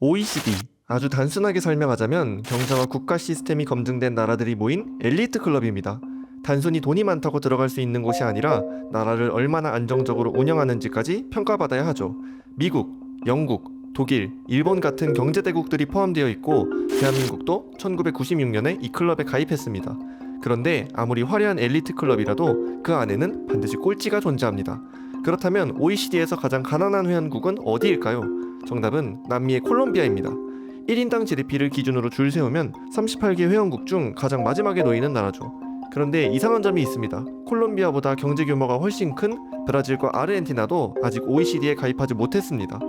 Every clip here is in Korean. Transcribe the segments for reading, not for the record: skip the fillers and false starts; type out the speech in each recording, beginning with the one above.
OECD, 아주 단순하게 설명하자면 경제와 국가 시스템이 검증된 나라들이 모인 엘리트 클럽입니다. 단순히 돈이 많다고 들어갈 수 있는 곳이 아니라 나라를 얼마나 안정적으로 운영하는지까지 평가받아야 하죠. 미국, 영국, 독일, 일본 같은 경제대국들이 포함되어 있고 대한민국도 1996년에 이 클럽에 가입했습니다. 그런데 아무리 화려한 엘리트 클럽이라도 그 안에는 반드시 꼴찌가 존재합니다. 그렇다면 OECD에서 가장 가난한 회원국은 어디일까요? 정답은 남미의 콜롬비아입니다. 1인당 GDP를 기준으로 줄 세우면 38개 회원국 중 가장 마지막에 놓이는 나라죠. 그런데 이상한 점이 있습니다. 콜롬비아보다 경제 규모가 훨씬 큰 브라질과 아르헨티나도 아직 OECD에 가입하지 못했습니다.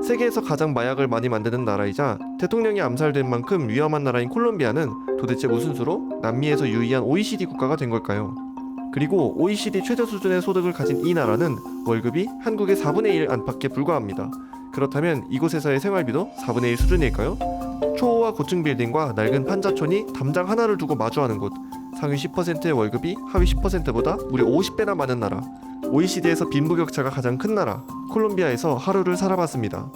세계에서 가장 마약을 많이 만드는 나라이자 대통령이 암살된 만큼 위험한 나라인 콜롬비아는 도대체 무슨 수로 남미에서 유의한 OECD 국가가 된 걸까요? 그리고 OECD 최저 수준의 소득을 가진 이 나라는 월급이 한국의 4분의 1 안팎에 불과합니다. 그렇다면 이곳에서의 생활비도 4분의 1 수준일까요? 초호화 고층 빌딩과 낡은 판자촌이 담장 하나를 두고 마주하는 곳, 상위 10%의 월급이 하위 10%보다 무려 50배나 많은 나라, OECD에서 빈부격차가 가장 큰 나라, 콜롬비아에서 하루를 살아봤습니다.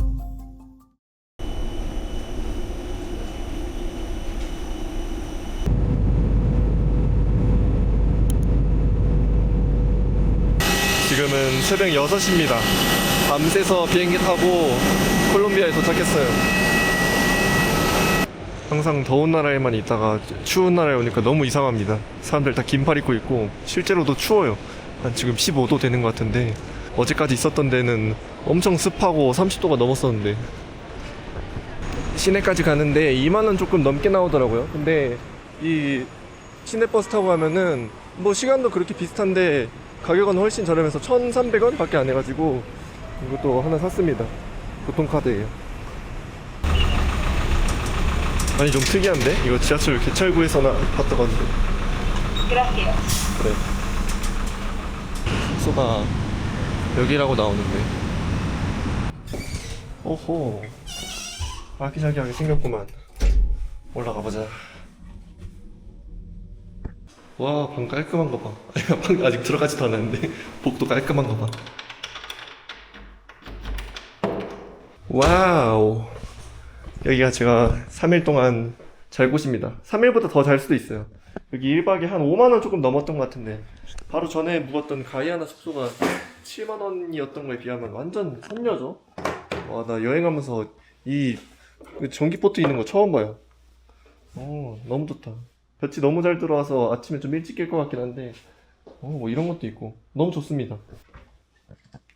지금은 새벽 6시입니다. 밤새서 비행기 타고 콜롬비아에 도착했어요. 항상 더운 나라에만 있다가 추운 나라에 오니까 너무 이상합니다. 사람들 다 긴팔 입고 있고 실제로도 추워요. 한 지금 15도 되는 것 같은데 어제까지 있었던 데는 엄청 습하고 30도가 넘었었는데 시내까지 가는데 2만원 조금 넘게 나오더라고요. 근데 이 시내버스 타고 가면은 뭐 시간도 그렇게 비슷한데 가격은 훨씬 저렴해서 1,300원 밖에 안 해가지고 이것도 하나 샀습니다. 교통카드예요. 아니 좀 특이한데? 이거 지하철 개찰구에서나 봤던 건데. 그래. 숙소가 여기라고 나오는데. 오호. 아기자기하게 생겼구만. 올라가 보자. 와, 방 깔끔한 거 봐. 방 아직 들어가지도 않았는데 복도 깔끔한 거 봐. 와우. 여기가 제가 3일 동안 잘 곳입니다. 3일보다 더 잘 수도 있어요. 여기 1박에 한 5만원 조금 넘었던 것 같은데 바로 전에 묵었던 가이아나 숙소가 7만원이었던 거에 비하면 완전 선녀죠. 와, 나 여행하면서 이 전기포트 있는 거 처음 봐요. 너무 좋다. 볕이 너무 잘 들어와서 아침에 좀 일찍 깰 것 같긴 한데 뭐 이런 것도 있고 너무 좋습니다.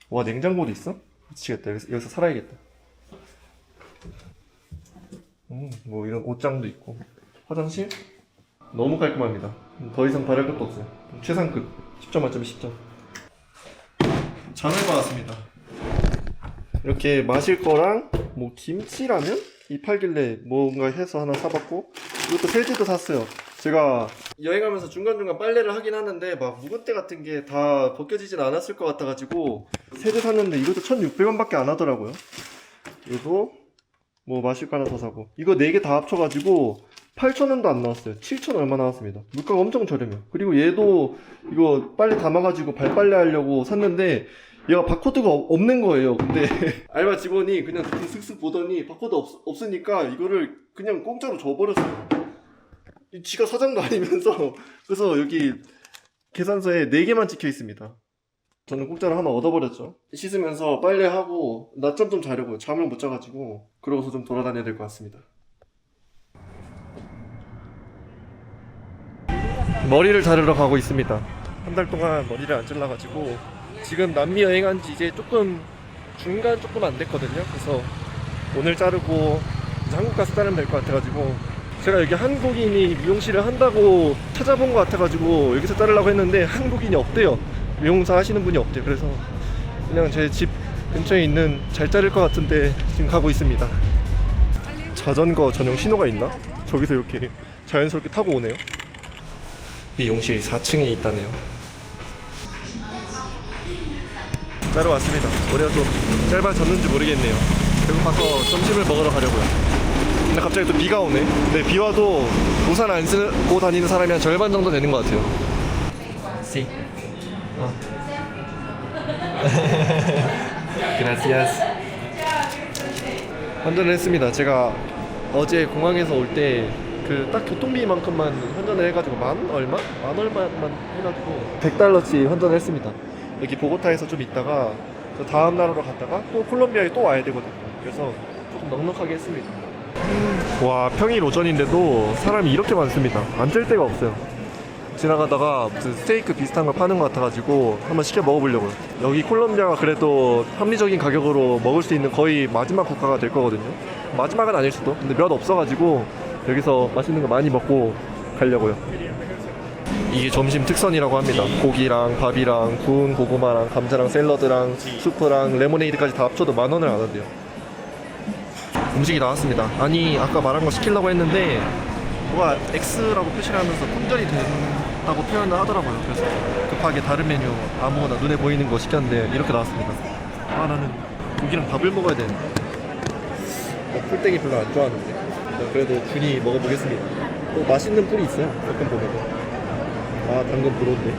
와, 냉장고도 있어? 미치겠다. 여기서 살아야겠다. 뭐 이런 옷장도 있고 화장실? 너무 깔끔합니다. 더 이상 바랄 것도 없어요. 최상급 10점 만점에 10점. 잔을 받았습니다. 이렇게 마실 거랑 뭐 김치라면? 이 팔길래 뭔가 해서 하나 사봤고 이것도 세제도 샀어요. 제가 여행하면서 중간중간 빨래를 하긴 하는데 막 묵은 때 같은 게 다 벗겨지진 않았을 것 같아가지고 세제 샀는데 이것도 1,600원 밖에 안 하더라고요. 그리고 뭐 마실 거 하나 더 사고 이거 4개 다 합쳐가지고 8,000원도 안 나왔어요. 7,000 얼마 나왔습니다. 물가가 엄청 저렴해요. 그리고 얘도 이거 빨래 담아가지고 발빨래 하려고 샀는데 얘가 바코드가 없는 거예요. 근데 알바 직원이 그냥 이렇게 슥슥 보더니 바코드 없으니까 이거를 그냥 공짜로 줘버렸어요. 지가 사장도 아니면서. 그래서 여기 계산서에 4개만 찍혀 있습니다. 저는 공짜로 하나 얻어버렸죠. 씻으면서 빨래하고 낮잠 좀 자려고요. 잠을 못 자가지고. 그러고서 좀 돌아다녀야 될 것 같습니다. 머리를 자르러 가고 있습니다. 한 달 동안 머리를 안 잘라가지고 지금 남미 여행한 지 이제 조금 안 됐거든요. 그래서 오늘 자르고 이제 한국 가서 자르면 될 것 같아가지고 제가 여기 한국인이 미용실을 한다고 찾아본 것 같아가지고 여기서 자르려고 했는데 한국인이 없대요. 미용사 하시는 분이 없대요. 그래서 그냥 제 집 근처에 있는 잘 자를 것 같은데 지금 가고 있습니다. 자전거 전용 신호가 있나? 저기서 이렇게 자연스럽게 타고 오네요. 미용실 4층에 있다네요. 자러 왔습니다. 머리가 좀 짧아졌는지 모르겠네요. 결국 가서 점심을 먹으러 가려고요. 근데 갑자기 또 비가 오네. 근데 비 와도 우산 안 쓰고 다니는 사람이 한 절반 정도 되는 것 같아요. Sí. Gracias. 환전을 했습니다. 제가 어제 공항에서 올 때 그 딱 교통비만큼만 환전을 해가지고 만 얼마만 해가지고 100달러치 환전을 했습니다. 여기 보고타에서 좀 있다가 저 다음 나라로 갔다가 또 콜롬비아에 또 와야 되거든요. 그래서 조금 넉넉하게 했습니다. 와, 평일 오전인데도 사람이 이렇게 많습니다. 앉을 데가 없어요. 지나가다가 무슨 스테이크 비슷한 걸 파는 것 같아가지고 한번 시켜 먹어보려고요. 여기 콜롬비아가 그래도 합리적인 가격으로 먹을 수 있는 거의 마지막 국가가 될 거거든요. 마지막은 아닐 수도. 근데 몇 없어가지고 여기서 맛있는 거 많이 먹고 가려고요. 이게 점심 특선이라고 합니다. 고기랑 밥이랑 구운 고구마랑 감자랑 샐러드랑 수프랑 레모네이드까지 다 합쳐도 10,000원을 안 한대요. 음식이 나왔습니다. 아니, 아까 말한 거 시키려고 했는데 뭐가 X라고 표시를 하면서 품절이 된다고 표현을 하더라고요. 그래서 급하게 다른 메뉴 아무거나 눈에 보이는 거 시켰는데 이렇게 나왔습니다. 아, 나는 고기랑 밥을 먹어야 되는데 풀떼기 별로 안 좋아하는데 그래도 준이 먹어보겠습니다. 또 맛있는 풀이 있어요. 가끔 보면. 아, 당근 부러운데.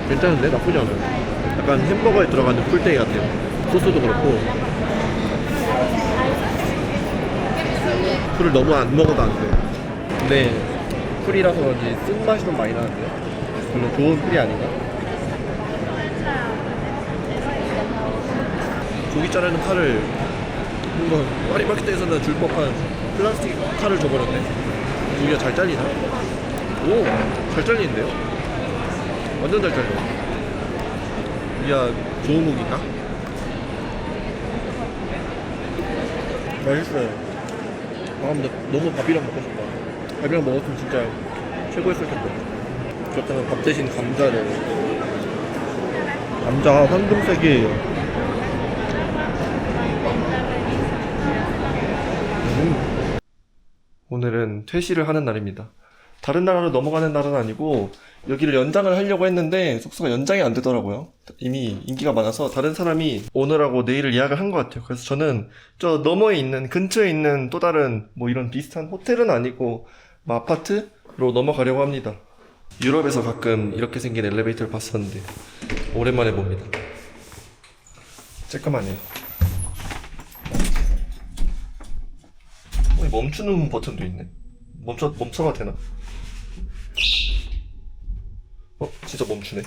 괜찮은데? 나쁘지 않아요. 약간 햄버거에 들어가는 풀떼기 같아요. 소스도 그렇고. 풀을 너무 안 먹어도 안 돼요. 근데 풀이라서 그런지 쓴맛이 좀 많이 나는데요. 별로 좋은 풀이 아닌가? 고기 자르는 칼을 뭔가 파리마켓에서는 줄 법한 플라스틱 칼을 줘버렸네. 고기가 잘 잘리나? 오! 잘 잘리는데요? 완전 잘 잘려. 이야, 좋은 고기인가? 맛있어요. 아, 근데 너무 밥이랑 먹고 싶다. 밥이랑 먹었으면 진짜 최고였을 텐데. 그렇다면 밥 대신 감자를. 감자가 황금색이에요. 오늘은 퇴실을 하는 날입니다. 다른 나라로 넘어가는 날은 아니고 여기를 연장을 하려고 했는데 숙소가 연장이 안 되더라고요. 이미 인기가 많아서 다른 사람이 오늘하고 내일을 예약을 한 것 같아요. 그래서 저는 저 너머에 있는 근처에 있는 또 다른 뭐 이런 비슷한 호텔은 아니고 뭐 아파트로 넘어가려고 합니다. 유럽에서 가끔 이렇게 생긴 엘리베이터를 봤었는데 오랜만에 봅니다. 쬐끄만해요. 멈추는 버튼도 있네. 멈춰가 되나? 진짜 멈추네.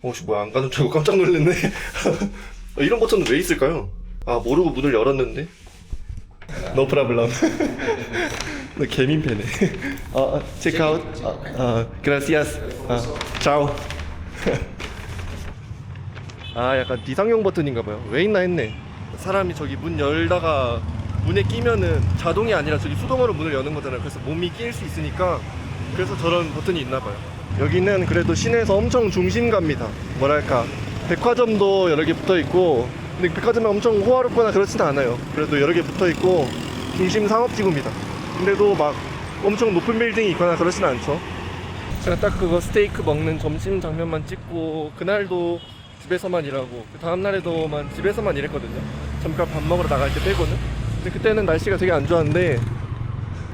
혹시 뭐야, 안 가는 줄 알고 깜짝 놀랐네. 이런 버튼은 왜 있을까요? 아, 모르고 문을 열었는데. No problem. 너 개민폐네. 체크아웃. gracias. ciao. 아, 약간 비상용 버튼인가봐요. 왜 있나 했네. 사람이 저기 문 열다가 문에 끼면은 자동이 아니라 저기 수동으로 문을 여는 거잖아요. 그래서 몸이 끼일 수 있으니까 그래서 저런 버튼이 있나봐요. 여기는 그래도 시내에서 엄청 중심가입니다. 뭐랄까, 백화점도 여러 개 붙어있고, 근데 백화점이 엄청 호화롭거나 그렇지는 않아요. 그래도 여러 개 붙어있고 중심 상업지구입니다. 근데도 막 엄청 높은 빌딩이 있거나 그렇지는 않죠. 제가 딱 그거 스테이크 먹는 점심 장면만 찍고 그날도 집에서만 일하고 그 다음날에도만 집에서만 일했거든요. 잠깐 밥 먹으러 나갈 때 빼고는. 근데 그때는 날씨가 되게 안 좋았는데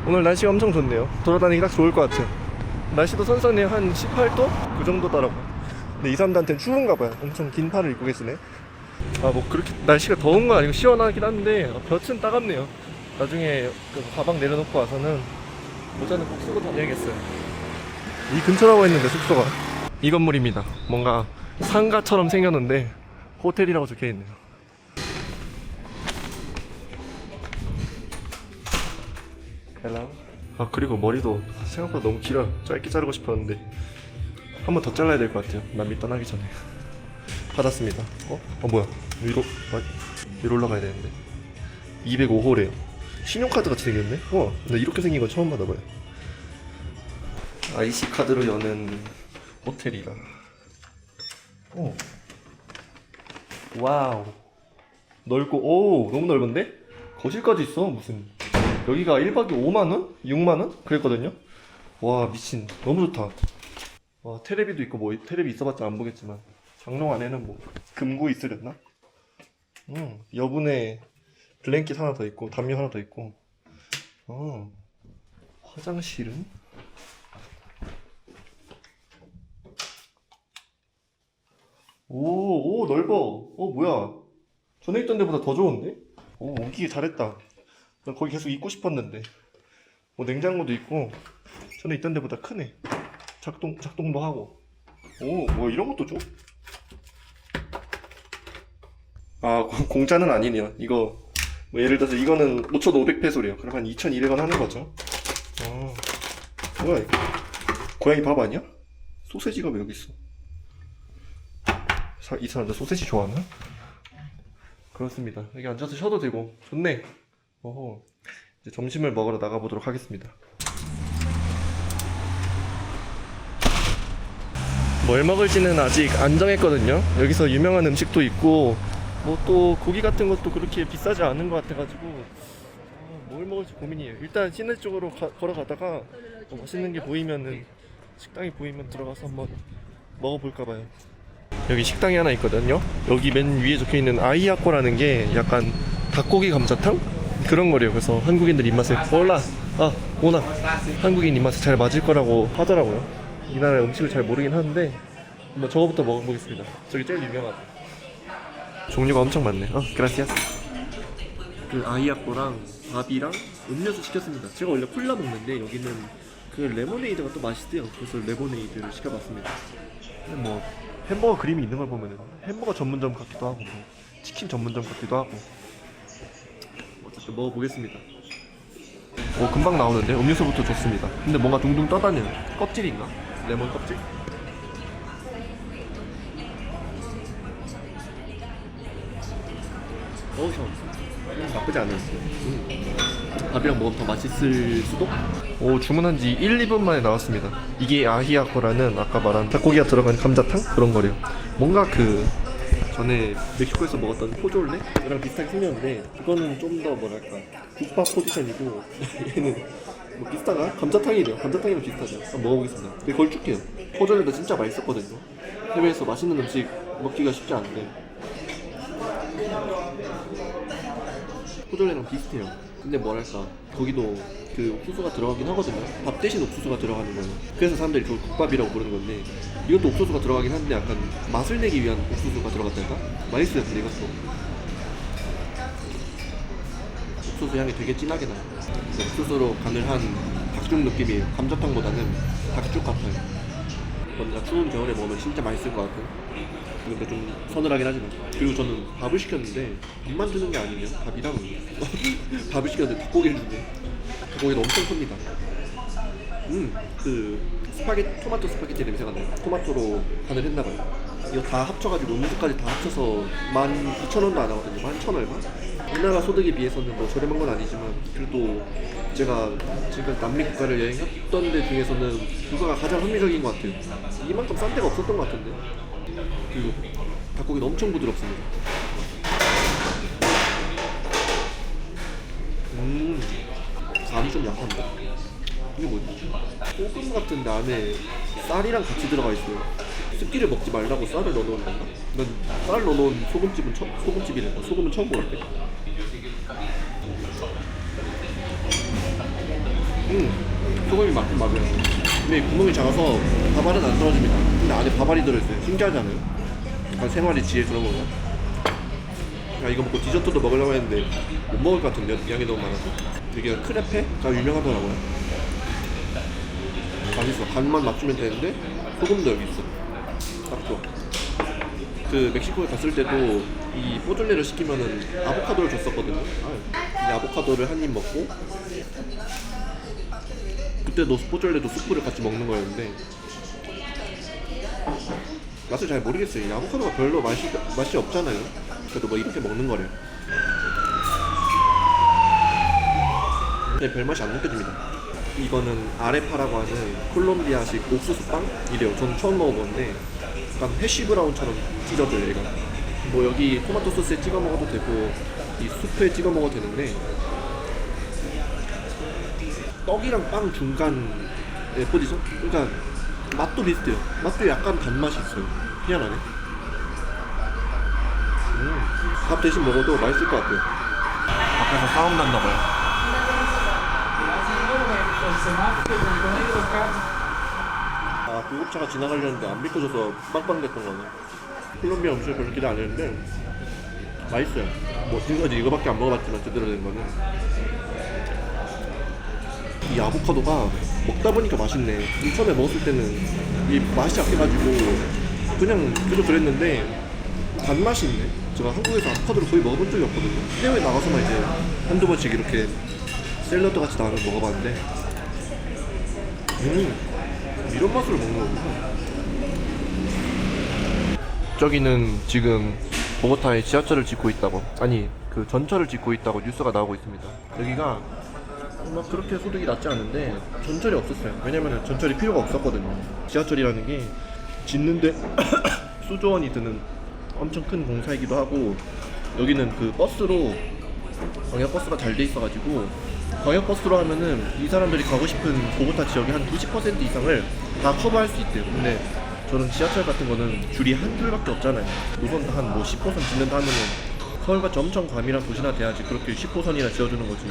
오늘 날씨가 엄청 좋네요. 돌아다니기 딱 좋을 것 같아요. 날씨도 선선해요. 한 18도? 그 정도더라고요. 근데 이 사람들한테는 추운가 봐요. 엄청 긴 팔을 입고 계시네. 아, 뭐 그렇게 날씨가 더운 건 아니고 시원하긴 한데 볕은 따갑네요. 나중에 그 가방 내려놓고 와서는 모자는 꼭 쓰고 다녀야겠어요. 이 근처라고 했는데 숙소가 이 건물입니다. 뭔가 상가처럼 생겼는데 호텔이라고 적혀있네요. Hello. 아, 그리고 머리도 생각보다 너무 길어. 짧게 자르고 싶었는데 한 번 더 잘라야 될 것 같아요. 남미 떠나기 전에. 받았습니다. 뭐야, 위로 올라가야 되는데 205호래요 신용카드 같이 생겼네? 나 이렇게 생긴 건 처음 받아봐요. IC 카드로 여는 호텔이라. 와우, 넓고, 오, 너무 넓은데? 거실까지 있어. 무슨 여기가 1박에 5만원? 6만원? 그랬거든요. 와, 미친, 너무 좋다. 와, 테레비도 있고, 뭐 테레비 있어봤자 안 보겠지만 장롱 안에는 뭐 금고 있으렸나? 여분의 블랭킷 하나 더 있고 담요 하나 더 있고. 화장실은? 오 넓어. 뭐야? 전에 있던 데보다 더 좋은데? 옮기기 잘했다. 난 거기 계속 있고 싶었는데. 냉장고도 있고 전에 있던 데보다 크네. 작동도 하고. 뭐 이런 것도 줘? 공짜는 아니네요. 이거 뭐 예를 들어서 이거는 5,500페소래요. 그럼 한 2,200원 하는 거죠. 뭐야 이거? 고양이 밥 아니야? 소세지가 왜 여기 있어? 이 사람들 소세지 좋아하나? 그렇습니다. 여기 앉아서 쉬어도 되고 좋네. 이제 점심을 먹으러 나가보도록 하겠습니다. 뭘 먹을지는 아직 안 정했거든요. 여기서 유명한 음식도 있고 뭐 또 고기 같은 것도 그렇게 비싸지 않은 것 같아가지고 뭘 먹을지 고민이에요. 일단 시내 쪽으로 걸어가다가 맛있는 게 보이면은, 식당이 보이면 들어가서 한번 먹어볼까봐요. 여기 식당이 하나 있거든요. 여기 맨 위에 적혀있는 아이아코라는 게 약간 닭고기 감자탕? 그런 거래요. 그래서 한국인들 입맛에 오나 한국인 입맛에 잘 맞을 거라고 하더라고요. 이 나라 음식을 잘 모르긴 하는데 한번 저거부터 먹어보겠습니다. 저기 제일 유명하죠. 종류가 엄청 많네. 그라시아스. 그 아이아코랑 밥이랑 음료수 시켰습니다. 제가 원래 콜라 먹는데 여기는 그 레모네이드가 또 맛있대요. 그래서 레모네이드를 시켜봤습니다. 뭐 햄버거 그림이 있는 걸 보면은 햄버거 전문점 같기도 하고 뭐 치킨 전문점 같기도 하고. 어쨌든 먹어보겠습니다. 금방 나오는데 음료수부터 좋습니다. 근데 뭔가 둥둥 떠다니는 껍질인가? 레몬 껍질? 나쁘지 않았어요. 밥이랑 먹으면 더 맛있을 수도? 주문한 지 1, 2분 만에 나왔습니다. 이게 아히아코라는 아까 말한 닭고기가 들어간 감자탕? 그런 거래요. 뭔가 전에 멕시코에서 먹었던 포졸레랑 비슷하게 생겼는데 그거는 좀 더 뭐랄까 국밥 포지션이고 얘는 뭐 비슷하나? 감자탕이래요. 감자탕이랑 비슷하죠. 한번 먹어보겠습니다. 되게 걸쭉해요. 포졸레도 진짜 맛있었거든요. 해외에서 맛있는 음식 먹기가 쉽지 않은데 포졸레랑 비슷해요. 근데 뭐랄까 거기도 그 옥수수가 들어가긴 하거든요. 밥 대신 옥수수가 들어가는 거예요. 그래서 사람들이 그걸 국밥이라고 부르는 건데 이것도 옥수수가 들어가긴 한데 약간 맛을 내기 위한 옥수수가 들어갔달까? 맛있어요. 근데 이것도 옥수수 향이 되게 진하게 나요. 옥수수로 간을 한 닭죽 느낌이에요. 감자탕보다는 닭죽 같아요. 뭔가 추운 겨울에 먹으면 진짜 맛있을 것 같아요. 근데 좀 서늘하긴 하지만. 그리고 저는 밥을 시켰는데 밥만 주는 게 아니네요. 밥이랑 밥을 시켰는데 닭고기를 주네. 닭고기도 엄청 큽니다. 그 토마토 스파게티 냄새가 나요. 토마토로 간을 했나봐요. 이거 다 합쳐가지고 음료수까지 다 합쳐서 12,000원도 안 하거든요. 11,000얼마? 우리나라 소득에 비해서는 뭐 저렴한 건 아니지만 그래도 제가 지금 남미 국가를 여행했던 데 중에서는 이거가 가장 합리적인 것 같아요. 이만큼 싼 데가 없었던 것 같은데. 그리고 닭고기는 엄청 부드럽습니다. 간이 좀 약합니다. 이게 뭐지? 소금 같은데 안에 쌀이랑 같이 들어가 있어요. 습기를 먹지 말라고 쌀을 넣어놓은 건가? 난 쌀 넣어놓은 소금집이래. 소금은 처음 먹을 때. 소금이 맞긴 맞아요. 근데 구멍이 작아서 밥알은 안 떨어집니다. 근데 안에 밥알이 들어있어요. 신기하잖아요. 약간 생활의 지혜 그런 건가? 이거 먹고 디저트도 먹으려고 했는데 못 먹을 것 같은데요. 양이 너무 많아서. 이게 크레페가 유명하더라고요. 맛있어. 간만 맞추면 되는데 소금도 여기 있어. 딱 좋아. 그 멕시코에 갔을 때도 이 포졸레를 시키면은 아보카도를 줬었거든요. 근데 아보카도를 한 입 먹고 그때도 포졸레도 수프를 같이 먹는 거였는데 맛을 잘 모르겠어요. 이 아보카도가 별로 맛이 없잖아요. 그래도 뭐 이렇게 먹는 거래요. 근데 별 맛이 안 느껴집니다. 이거는 아레파라고 하는 콜롬비아식 옥수수빵이래요. 전 처음 먹어봤는데 약간 해시 브라운처럼 찢어져요. 얘가 뭐 여기 토마토 소스에 찍어 먹어도 되고 이 수프에 찍어 먹어도 되는데 떡이랑 빵 중간의 포지션? 그러니까 맛도 비슷해요. 맛도 약간 단맛이 있어요. 희한하네. 밥 대신 먹어도 맛있을 것 같아요. 밖에서 싸움 났나봐요. 구급차가 지나가려는데 안 비켜줘서 빵빵 됐던 거네. 콜롬비아 음식을 별로 기대 안 했는데 맛있어요. 뭐 지금까지 이거밖에 안 먹어봤지만 제대로 된 거는 이 아보카도가 먹다 보니까 맛있네. 처음에 먹었을 때는 이 맛이 약해가지고 그냥 계속 그랬는데 단맛이 있네. 제가 한국에서 아보카도를 거의 먹어본 적이 없거든요. 해외에 나가서만 이제 한두 번씩 이렇게 샐러드 같이 나오면 먹어봤는데 이런 맛으로 먹는 거구나. 저기는 지금 보고타에 지하철을 짓고 있다고, 아니 그 전철을 짓고 있다고 뉴스가 나오고 있습니다. 여기가 막 그렇게 소득이 낮지 않은데 전철이 없었어요. 왜냐면 전철이 필요가 없었거든요. 지하철이라는 게 짓는데 수조 원이 드는 엄청 큰 공사이기도 하고, 여기는 그 버스로 광역버스가 잘 돼 있어가지고 광역버스로 하면은 이 사람들이 가고 싶은 보고타 지역의 한 90% 이상을 다 커버할 수 있대요. 근데 저는 지하철 같은 거는 줄이 한 줄밖에 없잖아요. 노선도 한 뭐 10호선 짓는다 하면은 서울같이 엄청 과밀한 도시나 돼야지 그렇게 10호선이나 지어주는 거지.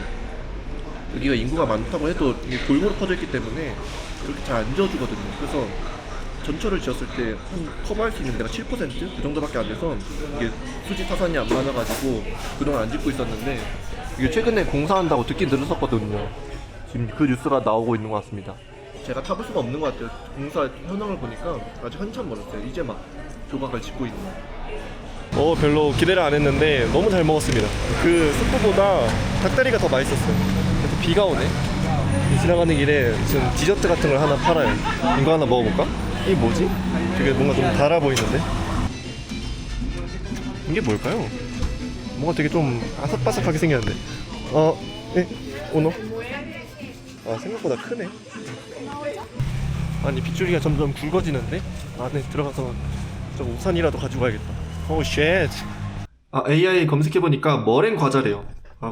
여기가 인구가 많다고 해도 이게 골고루 퍼져 있기 때문에 그렇게 잘 안 지어주거든요. 그래서 전철을 지었을 때 한 커버할 수 있는 데가 7%? 그 정도밖에 안 돼서 이게 수지 타산이 안 많아가지고 그동안 안 짓고 있었는데, 이게 최근에 공사한다고 듣긴 들었었거든요. 지금 그 뉴스가 나오고 있는 것 같습니다. 제가 타볼 수가 없는 것 같아요. 공사 현황을 보니까 아직 한참 멀었어요. 이제 막 조각을 짓고 있는. 별로 기대를 안 했는데 너무 잘 먹었습니다. 그 스프보다 닭다리가 더 맛있었어요. 그래서 비가 오네. 지나가는 길에 무슨 디저트 같은 걸 하나 팔아요. 이거 하나 먹어볼까? 이게 뭐지? 되게 뭔가 좀 달아 보이는데? 이게 뭘까요? 뭔가 되게 좀 아삭바삭하게 생겼는데. 네? 오너? 생각보다 크네. 아니 빗줄기가 점점 굵어지는데? 안에 들어가서 저 우산이라도 가지고 가야겠다. 오 쉣. AI 검색해보니까 머랭 과자래요.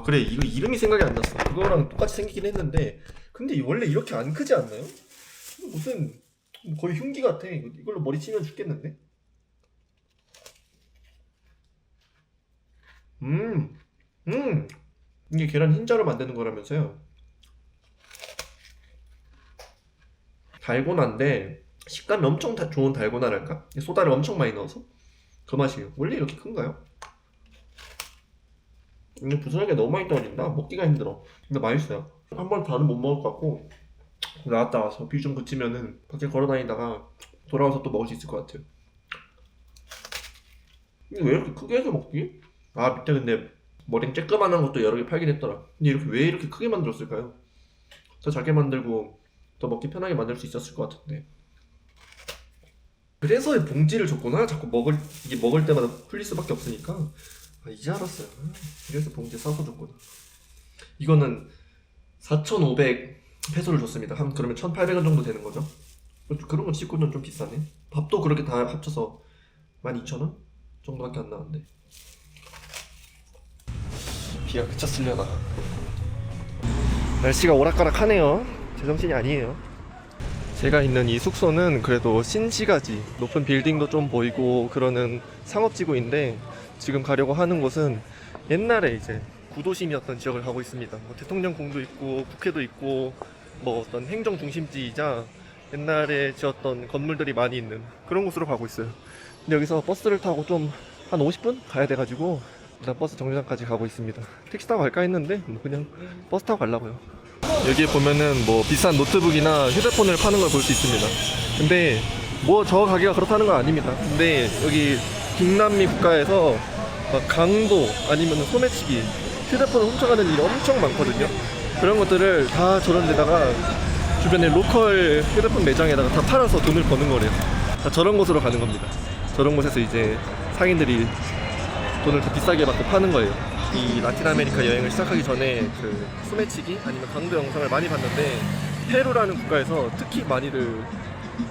그래, 이거 이름이 생각이 안 났어. 그거랑 똑같이 생기긴 했는데 근데 원래 이렇게 안 크지 않나요? 이거 무슨 거의 흉기 같아. 이걸로 머리 치면 죽겠는데? 이게 계란 흰자로 만드는 거라면서요. 달고나인데 식감이 엄청 좋은 달고나랄까? 소다를 엄청 많이 넣어서 그 맛이에요. 원래 이렇게 큰가요? 이게 부스러기가 너무 많이 떨어진다. 먹기가 힘들어. 근데 맛있어요. 한 번 다는 못 먹을 것 같고, 나갔다 와서 비 좀 그치면은 밖에 걸어다니다가 돌아와서 또 먹을 수 있을 것 같아요. 이게 왜 이렇게 크게 해서 먹지? 밑에 근데 머랭 쬐끄만한 것도 여러 개 팔긴 했더라. 근데 왜 이렇게 크게 만들었을까요? 더 작게 만들고 더 먹기 편하게 만들 수 있었을 것 같은데. 그래서 봉지를 줬구나. 자꾸 이게 먹을 때마다 풀릴 수밖에 없으니까. 이제 알았어요. 그래서 봉지 싸서 줬구나. 이거는 4,500 페소를 줬습니다. 그러면 1,800원 정도 되는 거죠. 그런 거 치고는 좀 비싸네. 밥도 그렇게 다 합쳐서 12,000원 정도밖에 안 나왔는데. 비가 그쳤으려나. 날씨가 오락가락하네요. 제정신이 아니에요. 제가 있는 이 숙소는 그래도 신시가지, 높은 빌딩도 좀 보이고 그러는 상업지구인데, 지금 가려고 하는 곳은 옛날에 이제 구도심이었던 지역을 가고 있습니다. 대통령궁도 있고 국회도 있고 어떤 행정 중심지이자 옛날에 지었던 건물들이 많이 있는 그런 곳으로 가고 있어요. 근데 여기서 버스를 타고 좀 한 50분 가야 돼가지고 일단 버스 정류장까지 가고 있습니다. 택시 타고 갈까 했는데 그냥 버스 타고 가려고요. 여기에 보면은 비싼 노트북이나 휴대폰을 파는 걸 볼 수 있습니다. 근데 저 가게가 그렇다는 건 아닙니다. 근데 여기 중남미 국가에서 강도 아니면 소매치기, 휴대폰을 훔쳐가는 일이 엄청 많거든요. 그런 것들을 다 저런 데다가 주변에 로컬 휴대폰 매장에다가 다 팔아서 돈을 버는 거래요. 다 저런 곳으로 가는 겁니다. 저런 곳에서 이제 상인들이 돈을 더 비싸게 받고 파는 거예요. 이 라틴 아메리카 여행을 시작하기 전에 그 소매치기 아니면 강도 영상을 많이 봤는데, 페루라는 국가에서 특히 많이들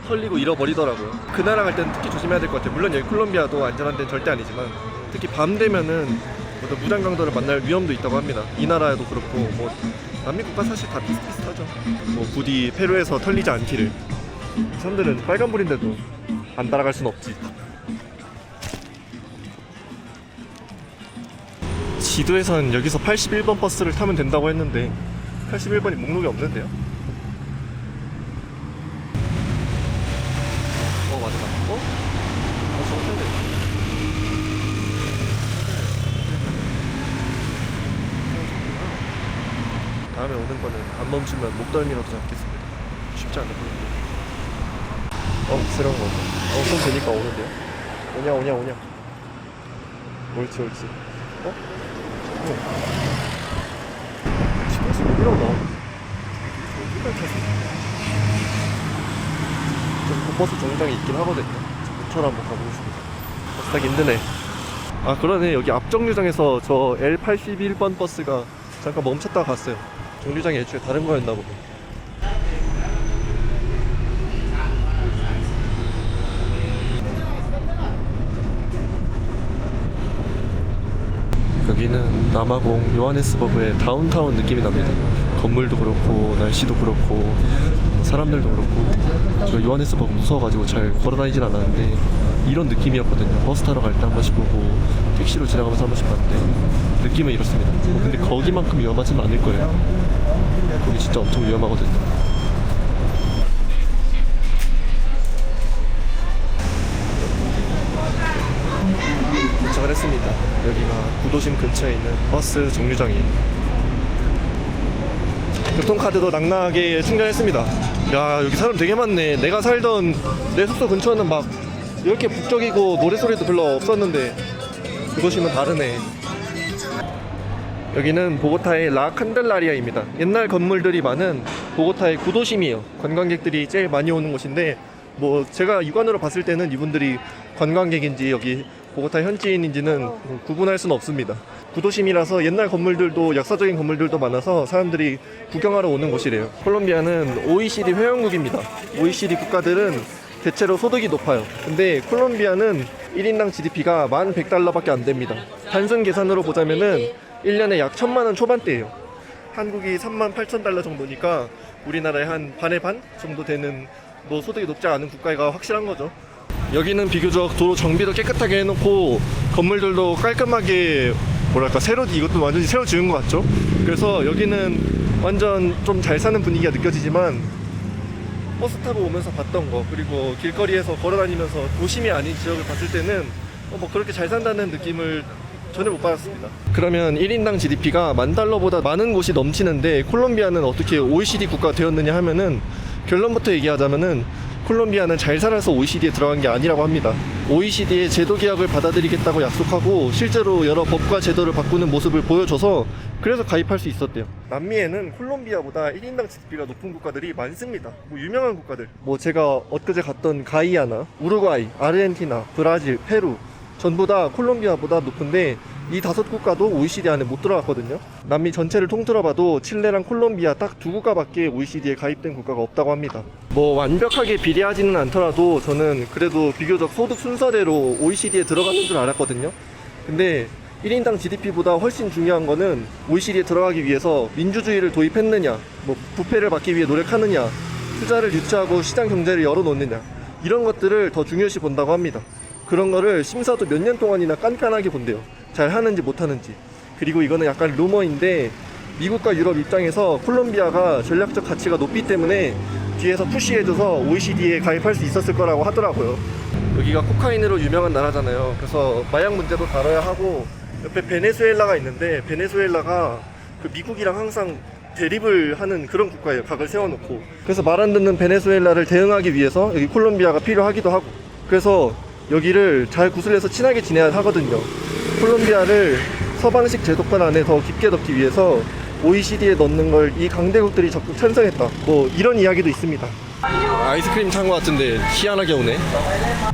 털리고 잃어버리더라고요. 그 나라 갈 때는 특히 조심해야 될 것 같아요. 물론 여기 콜롬비아도 안전한 데는 절대 아니지만 특히 밤 되면은 무장 강도를 만날 위험도 있다고 합니다. 이 나라에도 그렇고 남미 국가 사실 다 비슷비슷하죠. 부디 페루에서 털리지 않기를. 사람들은 빨간불인데도 안 따라갈 순 없지. 지도에선 여기서 81번 버스를 타면 된다고 했는데 81번이 목록에 없는데요. 맞아. 저거 타야 돼. 다음에 오는 거는 안 멈추면 목덜미라도 잡겠습니다. 쉽지 않은 거예요. 새로운 거. 손 되니까 오는데요? 오냐. 옳지. 집에서 여기라고 나오네. 여기까지 타서. 좀 버스 정류장이 있긴 하거든요. 근처로 한번 가보고 싶습니다. 버스 타기 힘드네. 그러네. 여기 앞 정류장에서 저 L81번 버스가 잠깐 멈췄다가 갔어요. 정류장이 애초에 다른 거였나 보네. 여기는 남아공 요하네스버그의 다운타운 느낌이 납니다. 건물도 그렇고 날씨도 그렇고 사람들도 그렇고. 저 요하네스버그 무서워가지고 잘 걸어다니진 않았는데 이런 느낌이었거든요. 버스 타러 갈 때 한 번씩 보고 택시로 지나가면서 한 번씩 봤는데 느낌은 이렇습니다. 근데 거기만큼 위험하지는 않을 거예요. 거기 진짜 엄청 위험하거든요. 도착을 했습니다. 여기가 구도심 근처에 있는 버스 정류장이에요. 교통카드도 낭낭하게 충전했습니다. 야, 여기 사람 되게 많네. 내가 살던 내 숙소 근처는 막 이렇게 북적이고 노래소리도 별로 없었는데 구도심은 다르네. 여기는 보고타의 라 칸델라리아입니다. 옛날 건물들이 많은 보고타의 구도심이에요. 관광객들이 제일 많이 오는 곳인데 제가 육안으로 봤을 때는 이분들이 관광객인지 여기 보고타 현지인인지는 구분할 수는 없습니다. 구도심이라서 옛날 건물들도 역사적인 건물들도 많아서 사람들이 구경하러 오는 곳이래요. 콜롬비아는 OECD 회원국입니다. OECD 국가들은 대체로 소득이 높아요. 근데 콜롬비아는 1인당 GDP가 1,100달러밖에 안 됩니다. 단순 계산으로 보자면은 1년에 약 1,000만 원 초반대예요. 한국이 38,000달러 정도니까 우리나라의 한 반의 반 정도 되는 소득이 높지 않은 국가가 확실한 거죠. 여기는 비교적 도로 정비도 깨끗하게 해놓고 건물들도 깔끔하게 이것도 완전히 새로 지은 것 같죠? 그래서 여기는 완전 좀 잘 사는 분위기가 느껴지지만 버스 타고 오면서 봤던 거 그리고 길거리에서 걸어다니면서 도심이 아닌 지역을 봤을 때는 그렇게 잘 산다는 느낌을 전혀 못 받았습니다. 그러면 1인당 GDP가 10,000달러보다 많은 곳이 넘치는데 콜롬비아는 어떻게 OECD 국가가 되었느냐 하면은 결론부터 얘기하자면은 콜롬비아는 잘 살아서 OECD에 들어간 게 아니라고 합니다. OECD의 제도 개혁을 받아들이겠다고 약속하고 실제로 여러 법과 제도를 바꾸는 모습을 보여줘서 그래서 가입할 수 있었대요. 남미에는 콜롬비아보다 1인당 GDP가 높은 국가들이 많습니다. 유명한 국가들 제가 엊그제 갔던 가이아나, 우루과이, 아르헨티나, 브라질, 페루 전부 다 콜롬비아보다 높은데 이 5국가도 OECD 안에 못 들어갔거든요. 남미 전체를 통틀어 봐도 칠레랑 콜롬비아 딱 2국가밖에 OECD에 가입된 국가가 없다고 합니다. 완벽하게 비례하지는 않더라도 저는 그래도 비교적 소득 순서대로 OECD에 들어가는 줄 알았거든요. 근데 1인당 GDP보다 훨씬 중요한 거는 OECD에 들어가기 위해서 민주주의를 도입했느냐, 부패를 막기 위해 노력하느냐, 투자를 유치하고 시장 경제를 열어놓느냐, 이런 것들을 더 중요시 본다고 합니다. 그런 거를 심사도 몇 년 동안이나 깐깐하게 본대요. 잘 하는지 못하는지. 그리고 이거는 약간 루머인데 미국과 유럽 입장에서 콜롬비아가 전략적 가치가 높기 때문에 뒤에서 푸시해줘서 OECD에 가입할 수 있었을 거라고 하더라고요. 여기가 코카인으로 유명한 나라잖아요. 그래서 마약 문제도 다뤄야 하고 옆에 베네수엘라가 있는데 베네수엘라가 미국이랑 항상 대립을 하는 그런 국가예요. 각을 세워놓고. 그래서 말 안 듣는 베네수엘라를 대응하기 위해서 여기 콜롬비아가 필요하기도 하고 그래서 여기를 잘 구슬려서 친하게 지내야 하거든요. 콜롬비아를 서방식 제도권 안에 더 깊게 넣기 위해서 OECD에 넣는 걸 이 강대국들이 적극 찬성했다. 이런 이야기도 있습니다. 아이스크림 찬 것 같은데 희한하게 오네.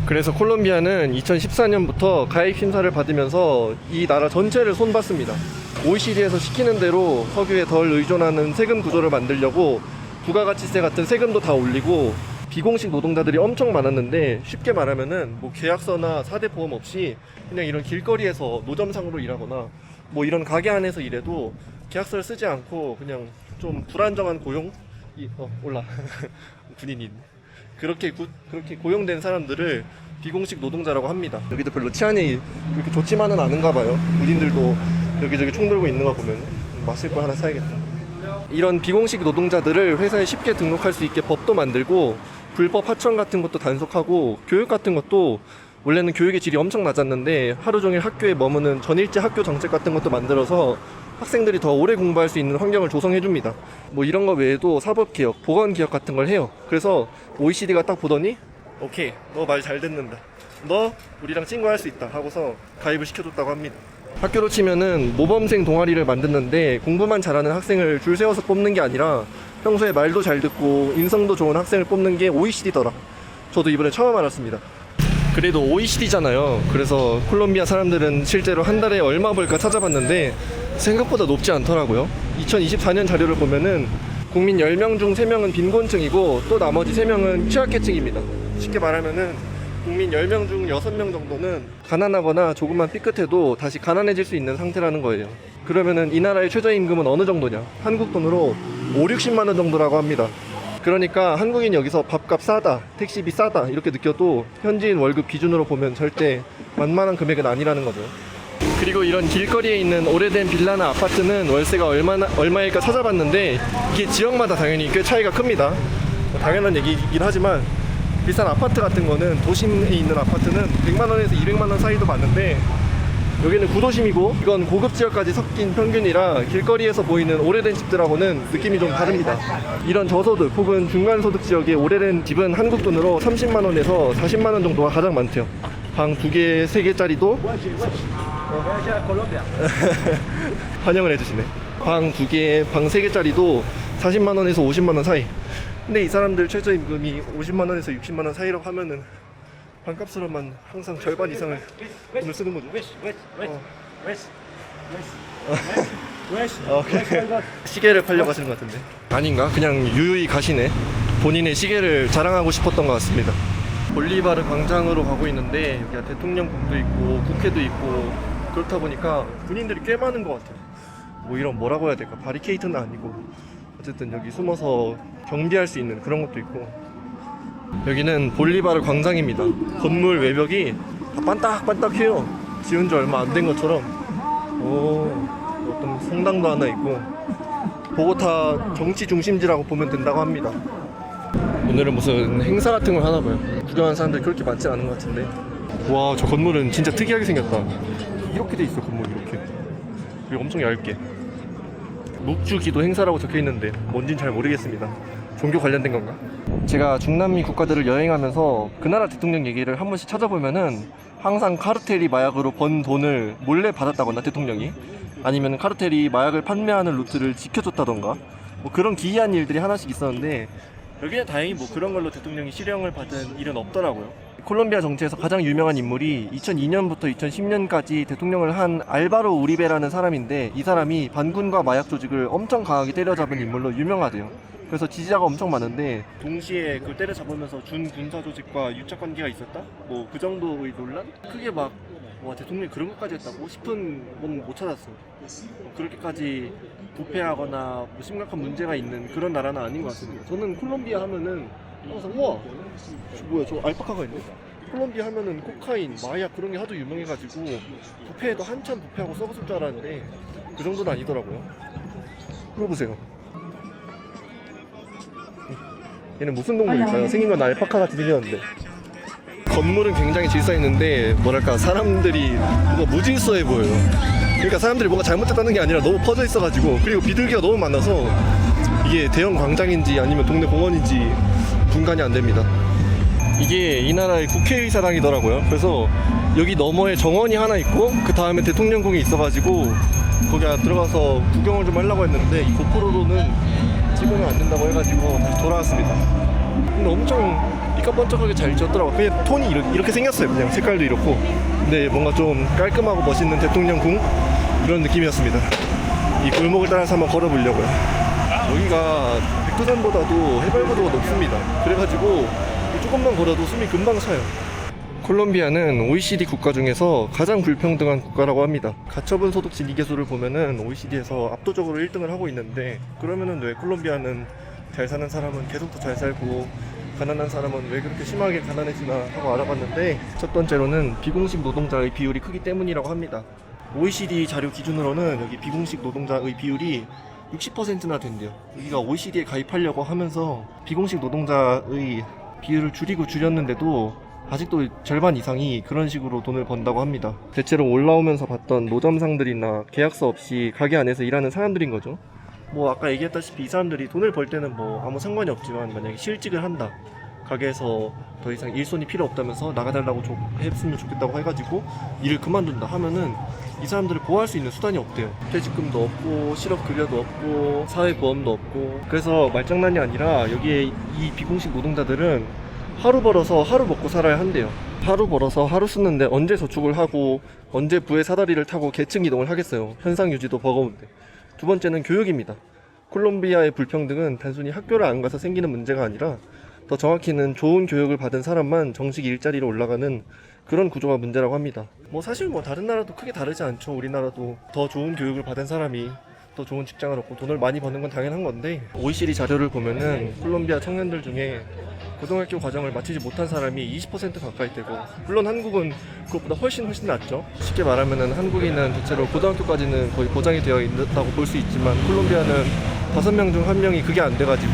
그래서 콜롬비아는 2014년부터 가입 심사를 받으면서 이 나라 전체를 손봤습니다. OECD에서 시키는 대로 석유에 덜 의존하는 세금 구조를 만들려고 부가가치세 같은 세금도 다 올리고 비공식 노동자들이 엄청 많았는데 쉽게 말하면은 계약서나 4대 보험 없이 그냥 이런 길거리에서 노점상으로 일하거나 이런 가게 안에서 일해도 계약서를 쓰지 않고 그냥 좀 불안정한 고용 군인인 그렇게 고용된 사람들을 비공식 노동자라고 합니다. 여기도 별로 치안이 그렇게 좋지만은 않은가 봐요. 군인들도 여기저기 총 들고 있는 거 보면 마실 거 하나 사야겠다. 이런 비공식 노동자들을 회사에 쉽게 등록할 수 있게 법도 만들고 불법 하청 같은 것도 단속하고 교육 같은 것도 원래는 교육의 질이 엄청 낮았는데 하루 종일 학교에 머무는 전일제 학교 정책 같은 것도 만들어서 학생들이 더 오래 공부할 수 있는 환경을 조성해줍니다. 뭐 이런 거 외에도 사법개혁, 보건개혁 같은 걸 해요. 그래서 OECD가 딱 보더니 오케이, 너 말 잘 듣는다, 너 우리랑 친구할 수 있다 하고서 가입을 시켜줬다고 합니다. 학교로 치면은 모범생 동아리를 만드는데 공부만 잘하는 학생을 줄 세워서 뽑는 게 아니라 평소에 말도 잘 듣고 인성도 좋은 학생을 뽑는 게 OECD더라. 저도 이번에 처음 알았습니다. 그래도 OECD잖아요. 그래서 콜롬비아 사람들은 실제로 한 달에 얼마 벌까 찾아봤는데 생각보다 높지 않더라고요. 2024년 자료를 보면은 국민 10명 중 3명은 빈곤층이고 또 나머지 3명은 취약계층입니다. 쉽게 말하면은 국민 10명 중 6명 정도는 가난하거나 조금만 삐끗해도 다시 가난해질 수 있는 상태라는 거예요. 그러면은 이 나라의 최저임금은 어느 정도냐? 한국 돈으로 5, 60만 원 정도라고 합니다. 그러니까 한국인 여기서 밥값 싸다, 택시비 싸다 이렇게 느껴도 현지인 월급 기준으로 보면 절대 만만한 금액은 아니라는 거죠. 그리고 이런 길거리에 있는 오래된 빌라나 아파트는 월세가 얼마일까 찾아봤는데 이게 지역마다 당연히 꽤 차이가 큽니다. 당연한 얘기이긴 하지만 비싼 아파트 같은 거는 도심에 있는 아파트는 100만원에서 200만원 사이도 봤는데 여기는 구도심이고 이건 고급 지역까지 섞인 평균이라 길거리에서 보이는 오래된 집들하고는 느낌이 좀 다릅니다. 이런 저소득 혹은 중간소득 지역의 오래된 집은 한국 돈으로 30만원에서 40만원 정도가 가장 많대요. 방 2개, 3개짜리도 환영을 해주시네. 방 2개, 방 3개짜리도 40만원에서 50만원 사이. 근데 이 사람들 최저임금이 50만원에서 60만원 사이라고 하면은 반값으로만 항상 절반 이상을 돈을 쓰는 거죠. 시계를 팔려고 하시는 것 같은데 아닌가? 그냥 유유히 가시네. 본인의 시계를 자랑하고 싶었던 것 같습니다. 볼리바르 광장으로 가고 있는데 여기가 대통령궁도 있고 국회도 있고 그렇다 보니까 군인들이 꽤 많은 것 같아요. 뭐 이런 뭐라고 해야 될까? 바리케이트는 아니고 어쨌든 여기 숨어서 경비할 수 있는 그런 것도 있고. 여기는 볼리바르 광장입니다. 건물 외벽이 다 반딱반딱해요. 지은 지 얼마 안 된 것처럼. 어떤 성당도 하나 있고 보고타 정치 중심지라고 보면 된다고 합니다. 오늘은 무슨 행사 같은 걸 하나 봐요. 구경하는 사람들이 그렇게 많지 않은 것 같은데. 와, 저 건물은 진짜 특이하게 생겼다. 이렇게 돼 있어, 건물이 이렇게. 그리고 엄청 얇게. 묵주기도 행사라고 적혀 있는데 뭔진 잘 모르겠습니다. 종교 관련된 건가? 제가 중남미 국가들을 여행하면서 그 나라 대통령 얘기를 한 번씩 찾아보면은 항상 카르텔이 마약으로 번 돈을 몰래 받았다거나 대통령이, 아니면 카르텔이 마약을 판매하는 루트를 지켜줬다던가 뭐 그런 기이한 일들이 하나씩 있었는데 여기는 다행히 뭐 그런 걸로 대통령이 실형을 받은 일은 없더라고요. 콜롬비아 정치에서 가장 유명한 인물이 2002년부터 2010년까지 대통령을 한 알바로 우리베라는 사람인데 이 사람이 반군과 마약 조직을 엄청 강하게 때려잡은 인물로 유명하대요. 그래서 지지자가 엄청 많은데 동시에 그걸 때려잡으면서 준 군사 조직과 유착 관계가 있었다? 뭐 그 정도의 논란? 크게 막 와 대통령이 그런 것까지 했다고 싶은 건 못 찾았어. 그렇게까지 부패하거나 뭐 심각한 문제가 있는 그런 나라는 아닌 것 같습니다. 저는 콜롬비아 하면은 항상 우와 저 뭐야 저 알파카가 있네? 콜롬비아 하면은 코카인, 마약 그런 게 하도 유명해가지고 부패에도 한참 부패하고 썩었을 줄 알았는데 그 정도는 아니더라고요. 물어보세요. 얘는 무슨 동물일까요? 생긴 건 알파카 같이 생겼는데. 건물은 굉장히 질서있는데 뭐랄까 사람들이 뭔가 무질서해 보여요. 그러니까 사람들이 뭔가 잘못했다는 게 아니라 너무 퍼져 있어가지고, 그리고 비둘기가 너무 많아서 이게 대형 광장인지 아니면 동네 공원인지 분간이 안 됩니다. 이게 이 나라의 국회의사당이더라고요. 그래서 여기 너머에 정원이 하나 있고 그 다음에 대통령궁이 있어가지고 거기 들어가서 구경을 좀 하려고 했는데 이 고프로로는 찍으면 안 된다고 해가지고 다시 돌아왔습니다. 근데 엄청 미까번쩍하게 잘 지었더라고요. 그냥 톤이 이렇게 생겼어요. 그냥 색깔도 이렇고. 근데 뭔가 좀 깔끔하고 멋있는 대통령궁 이런 느낌이었습니다. 이 골목을 따라서 한번 걸어보려고요. 여기가 백두산보다도 해발고도가 높습니다. 그래가지고 조금만 걸어도 숨이 금방 차요. 콜롬비아는 OECD 국가 중에서 가장 불평등한 국가라고 합니다. 가처분 소득 진위계수를 보면은 OECD에서 압도적으로 1등을 하고 있는데, 그러면은 왜 콜롬비아는 잘 사는 사람은 계속 더 잘 살고 가난한 사람은 왜 그렇게 심하게 가난해지나 하고 알아봤는데, 첫 번째로는 비공식 노동자의 비율이 크기 때문이라고 합니다. OECD 자료 기준으로는 여기 비공식 노동자의 비율이 60%나 된대요. 여기가 OECD에 가입하려고 하면서 비공식 노동자의 비율을 줄이고 줄였는데도 아직도 절반 이상이 그런 식으로 돈을 번다고 합니다. 대체로 올라오면서 봤던 노점상들이나 계약서 없이 가게 안에서 일하는 사람들인 거죠. 뭐 아까 얘기했다시피 이 사람들이 돈을 벌 때는 뭐 아무 상관이 없지만 만약에 실직을 한다, 가게에서 더 이상 일손이 필요 없다면서 나가달라고 했으면 좋겠다고 해가지고 일을 그만둔다 하면은 이 사람들을 보호할 수 있는 수단이 없대요. 퇴직금도 없고 실업급여도 없고 사회보험도 없고. 그래서 말장난이 아니라 여기에 이 비공식 노동자들은 하루 벌어서 하루 먹고 살아야 한대요. 하루 벌어서 하루 쓰는데 언제 저축을 하고 언제 부의 사다리를 타고 계층 이동을 하겠어요. 현상 유지도 버거운데. 두 번째는 교육입니다. 콜롬비아의 불평등은 단순히 학교를 안 가서 생기는 문제가 아니라 더 정확히는 좋은 교육을 받은 사람만 정식 일자리로 올라가는 그런 구조가 문제라고 합니다. 뭐 사실 뭐 다른 나라도 크게 다르지 않죠. 우리나라도 더 좋은 교육을 받은 사람이 더 좋은 직장을 얻고 돈을 많이 버는 건 당연한 건데, OECD 자료를 보면은 콜롬비아 청년들 중에 고등학교 과정을 마치지 못한 사람이 20% 가까이 되고, 물론 한국은 그것보다 훨씬 낮죠. 쉽게 말하면은 한국인은 대체로 고등학교까지는 거의 보장이 되어 있다고 볼 수 있지만 콜롬비아는 5명 중 1명이 그게 안 돼가지고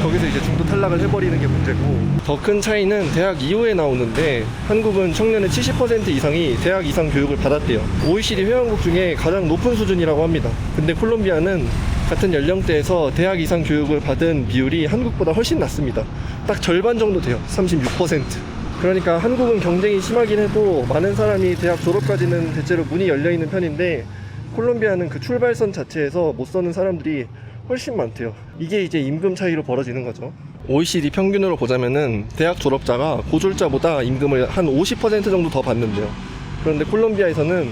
거기서 이제 중도 탈락을 해버리는 게 문제고, 더 큰 차이는 대학 이후에 나오는데 한국은 청년의 70% 이상이 대학 이상 교육을 받았대요. OECD 회원국 중에 가장 높은 수준이라고 합니다. 근데 콜롬비아는 같은 연령대에서 대학 이상 교육을 받은 비율이 한국보다 훨씬 낮습니다. 딱 절반 정도 돼요. 36%. 그러니까 한국은 경쟁이 심하긴 해도 많은 사람이 대학 졸업까지는 대체로 문이 열려있는 편인데, 콜롬비아는 그 출발선 자체에서 못 서는 사람들이 훨씬 많대요. 이게 이제 임금 차이로 벌어지는 거죠. OECD 평균으로 보자면은 대학 졸업자가 고졸자보다 임금을 한 50% 정도 더 받는데요. 그런데 콜롬비아에서는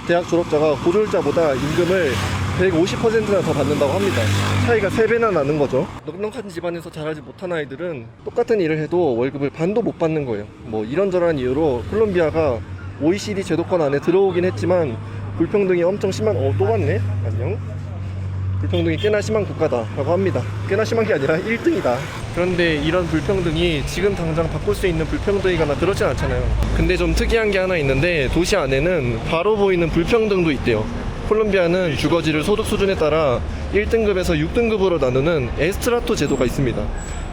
대학 졸업자가 고졸자보다 임금을 150%나 더 받는다고 합니다. 차이가 3배나 나는 거죠. 넉넉한 집안에서 자라지 못한 아이들은 똑같은 일을 해도 월급을 반도 못 받는 거예요. 뭐 이런저런 이유로 콜롬비아가 OECD 제도권 안에 들어오긴 했지만 불평등이 엄청 심한, 또 왔네? 안녕? 불평등이 꽤나 심한 국가다라고 합니다. 꽤나 심한 게 아니라 1등이다. 그런데 이런 불평등이 지금 당장 바꿀 수 있는 불평등이거나 그렇진 않잖아요. 근데 좀 특이한 게 하나 있는데, 도시 안에는 바로 보이는 불평등도 있대요. 콜롬비아는 주거지를 소득 수준에 따라 1등급에서 6등급으로 나누는 에스트라토 제도가 있습니다.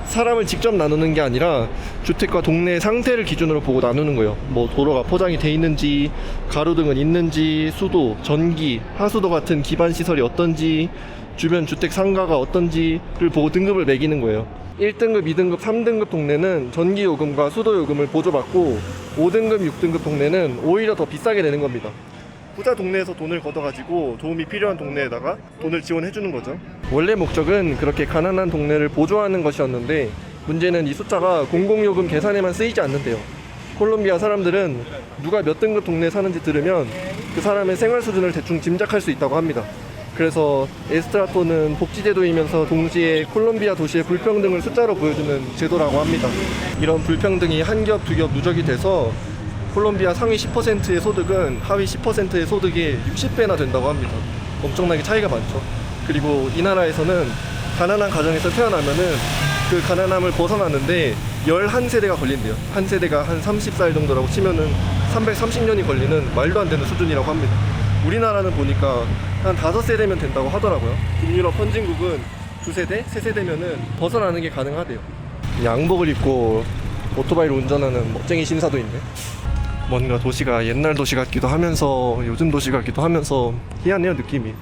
사람을 직접 나누는 게 아니라 주택과 동네의 상태를 기준으로 보고 나누는 거예요. 뭐 도로가 포장이 돼 있는지, 가로등은 있는지, 수도, 전기, 하수도 같은 기반 시설이 어떤지, 주변 주택 상가가 어떤지를 보고 등급을 매기는 거예요. 1등급, 2등급, 3등급 동네는 전기요금과 수도요금을 보조받고 5등급, 6등급 동네는 오히려 더 비싸게 내는 겁니다. 부자 동네에서 돈을 걷어가지고 도움이 필요한 동네에다가 돈을 지원해주는 거죠. 원래 목적은 그렇게 가난한 동네를 보조하는 것이었는데, 문제는 이 숫자가 공공요금 계산에만 쓰이지 않는데요. 콜롬비아 사람들은 누가 몇 등급 동네에 사는지 들으면 그 사람의 생활 수준을 대충 짐작할 수 있다고 합니다. 그래서 에스트라토는 복지제도이면서 동시에 콜롬비아 도시의 불평등을 숫자로 보여주는 제도라고 합니다. 이런 불평등이 한 겹, 두 겹 누적이 돼서 콜롬비아 상위 10%의 소득은 하위 10%의 소득의 60배나 된다고 합니다. 엄청나게 차이가 많죠. 그리고 이 나라에서는 가난한 가정에서 태어나면은 그 가난함을 벗어나는데 11세대가 걸린대요. 한 세대가 한 30살 정도라고 치면은 330년이 걸리는 말도 안 되는 수준이라고 합니다. 우리나라는 보니까 한 5세대면 된다고 하더라고요. 북유럽 선진국은 2세대, 3세대면은 벗어나는 게 가능하대요. 양복을 입고 오토바이를 운전하는 멋쟁이 신사도 있네. 뭔가 도시가 옛날 도시 같기도 하면서 요즘 도시 같기도 하면서 희한해요, 느낌이.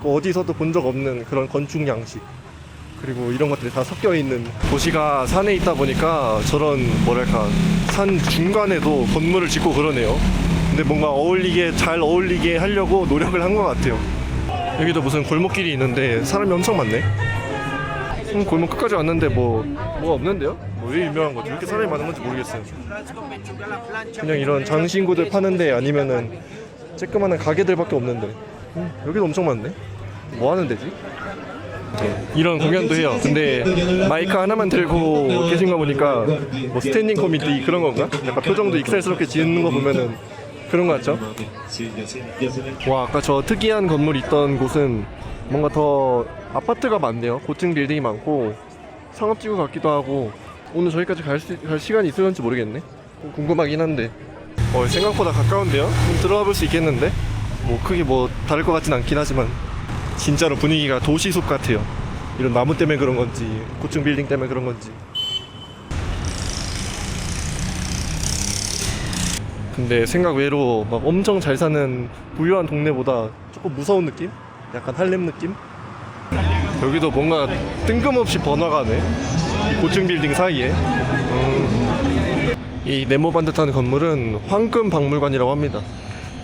어디서도 본 적 없는 그런 건축 양식, 그리고 이런 것들이 다 섞여 있는. 도시가 산에 있다 보니까 저런 뭐랄까 산 중간에도 건물을 짓고 그러네요. 근데 뭔가 잘 어울리게 하려고 노력을 한 것 같아요. 여기도 무슨 골목길이 있는데 사람이 엄청 많네. 골목 끝까지 왔는데 뭐가 없는데요? 왜 유명한 거지? 왜 이렇게 사람이 많은 건지 모르겠어요. 그냥 이런 장신구들 파는데 아니면은 쬐끄만한 가게들밖에 없는데. 여기도 엄청 많네. 뭐 하는 데지? 이런 공연도 해요. 근데 마이크 하나만 들고 계신 거 보니까 뭐 스탠딩 코미디 그런 건가? 약간 표정도 익살스럽게 지는 거 보면은 그런 거 같죠? 와, 아까 저 특이한 건물 있던 곳은 뭔가 더 아파트가 많네요. 고층 빌딩이 많고 상업지구 같기도 하고. 오늘 저기까지 갈 시간이 있을지 모르겠네. 궁금하긴 한데 생각보다 가까운데요? 좀 들어가 볼 수 있겠는데? 뭐 크게 뭐 다를 것 같진 않긴 하지만 진짜로 분위기가 도시숲 같아요. 이런 나무 때문에 그런 건지 고층 빌딩 때문에 그런 건지. 근데 생각 외로 막 엄청 잘 사는 부유한 동네보다 조금 무서운 느낌? 약간 할렘 느낌? 여기도 뭔가 뜬금없이 번화가네. 이 고층 빌딩 사이에. 이 네모 반듯한 건물은 황금 박물관이라고 합니다.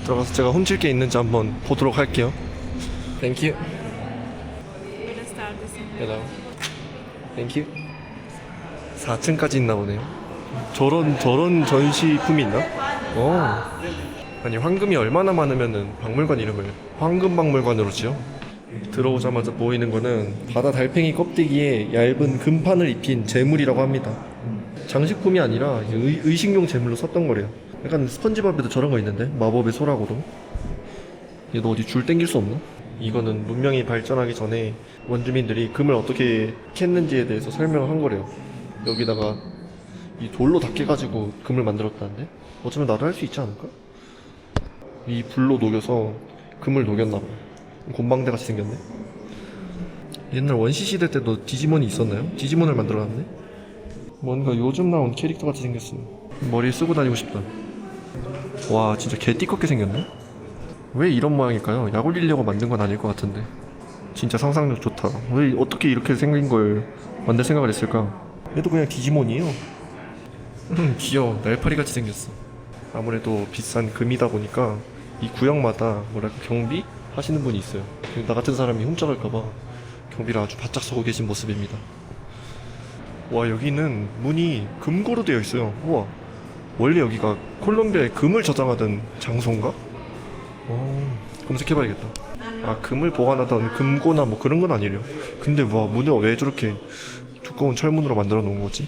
들어가서 제가 훔칠 게 있는지 한번 보도록 할게요. Thank you. Hello. Thank you. 4층까지 있나 보네요. 저런 전시품이 있나? 아니 황금이 얼마나 많으면은 박물관 이름을 황금박물관으로 지어? 들어오자마자 보이는 거는 바다 달팽이 껍데기에 얇은 금판을 입힌 재물이라고 합니다. 장식품이 아니라 의식용 재물로 썼던 거래요. 약간 스펀지밥에도 저런 거 있는데? 마법의 소라고도. 얘도 어디 줄 땡길 수 없나? 이거는 문명이 발전하기 전에 원주민들이 금을 어떻게 캤는지에 대해서 설명을 한 거래요. 여기다가 이 돌로 닦여가지고 금을 만들었다는데? 어쩌면 나도 할 수 있지 않을까? 이 불로 녹여서 금을 녹였나봐. 곰방대 같이 생겼네. 옛날 원시 시대 때도 디지몬이 있었나요? 디지몬을 만들어놨네. 뭔가 요즘 나온 캐릭터 같이 생겼어. 머리에 쓰고 다니고 싶다. 와 진짜 개 띠껍게 생겼네. 왜 이런 모양일까요? 약 올리려고 만든 건 아닐 것 같은데. 진짜 상상력 좋다. 왜 어떻게 이렇게 생긴 걸 만들 생각을 했을까? 얘도 그냥 디지몬이에요. 귀여워. 날파리 같이 생겼어. 아무래도 비싼 금이다 보니까 이 구역마다 뭐랄까 경비 하시는 분이 있어요. 나 같은 사람이 훔쳐갈까봐 경비를 아주 바짝 서고 계신 모습입니다. 와 여기는 문이 금고로 되어 있어요. 우와, 원래 여기가 콜롬비아의 금을 저장하던 장소인가? 검색해봐야겠다. 아 금을 보관하던 금고나 뭐 그런 건 아니래요. 근데 와 문을 왜 저렇게 두꺼운 철문으로 만들어 놓은 거지?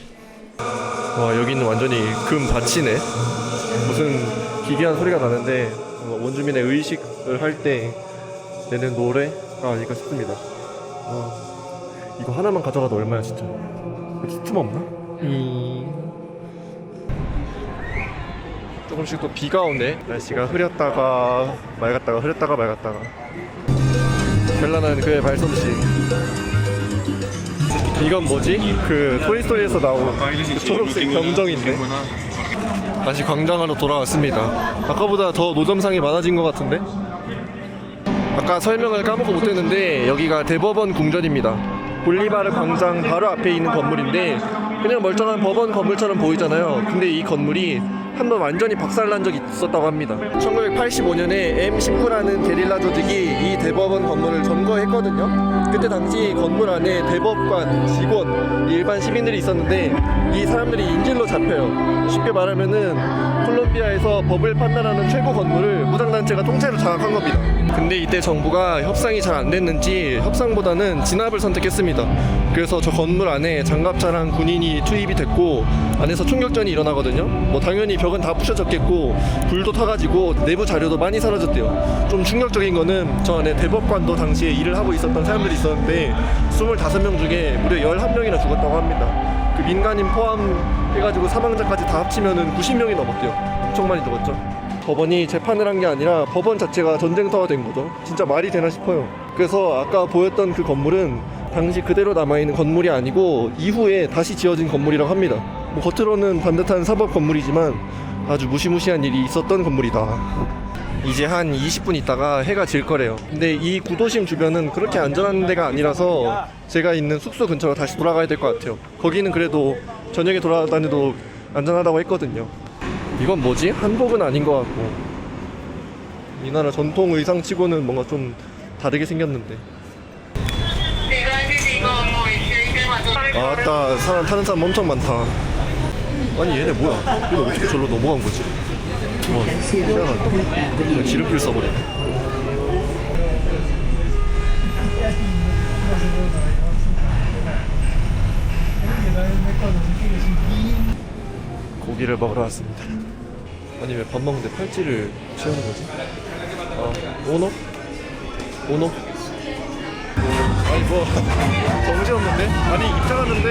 와 여기는 완전히 금 밭이네. 무슨 기괴한 소리가 나는데 원주민의 의식을 할 때 내는 노래가 아닐까 싶습니다. 이거 하나만 가져가도 얼마야 진짜. 틈 없나? 조금씩 또 비가 오네. 날씨가 흐렸다가 맑았다가 흐렸다가 맑았다가. 별난한 그의 발솜씨. 이건 뭐지? 그 토이스토리에서 나온 그 초록색 병정인데. 다시 광장으로 돌아왔습니다. 아까보다 더 노점상이 많아진 것 같은데? 아까 설명을 까먹고 못했는데 여기가 대법원 궁전입니다. 볼리바르 광장 바로 앞에 있는 건물인데 그냥 멀쩡한 법원 건물처럼 보이잖아요. 근데 이 건물이 한번 완전히 박살난 적이 있었다고 합니다. 1985년에 M19라는 게릴라 조직이 이 대법원 건물을 점거했거든요. 그때 당시 건물 안에 대법관, 직원, 일반 시민들이 있었는데 이 사람들이 인질로 잡혀요. 쉽게 말하면은 콜롬비아에서 법을 판단하는 최고 건물을 무장단체가 통째로 장악한 겁니다. 근데 이때 정부가 협상이 잘 안 됐는지 협상보다는 진압을 선택했습니다. 그래서 저 건물 안에 장갑차랑 군인이 투입이 됐고 안에서 총격전이 일어나거든요. 뭐 당연히 벽은 다 부셔졌겠고 불도 타가지고 내부 자료도 많이 사라졌대요. 좀 충격적인 거는 저 안에 대법관도 당시에 일을 하고 있었던 사람들이 있었는데 25명 중에 무려 11명이나 죽었다고 합니다. 그 민간인 포함해가지고 사망자까지 다 합치면은 90명이 넘었대요. 엄청 많이 죽었죠. 법원이 재판을 한 게 아니라 법원 자체가 전쟁터가 된 거죠. 진짜 말이 되나 싶어요. 그래서 아까 보였던 그 건물은 당시 그대로 남아있는 건물이 아니고 이후에 다시 지어진 건물이라고 합니다. 뭐 겉으로는 반듯한 사법 건물이지만 아주 무시무시한 일이 있었던 건물이다. 이제 한 20분 있다가 해가 질 거래요. 근데 이 구도심 주변은 그렇게 안전한 데가 아니라서 제가 있는 숙소 근처로 다시 돌아가야 될 것 같아요. 거기는 그래도 저녁에 돌아다녀도 안전하다고 했거든요. 이건 뭐지? 한복은 아닌 것 같고 이 나라 전통 의상치고는 뭔가 좀 다르게 생겼는데. 아따 사람 타는 사람 엄청 많다. 아니 얘네 뭐야? 이거 어떻게 절로 넘어간 거지? 희한하다. 기름길 써버리네. 고기를 먹으러 왔습니다. 아니 왜 밥 먹는데 팔찌를 채우는 거지? 오너? 오너? 아니 뭐 정신없는데? 아니 입장하는데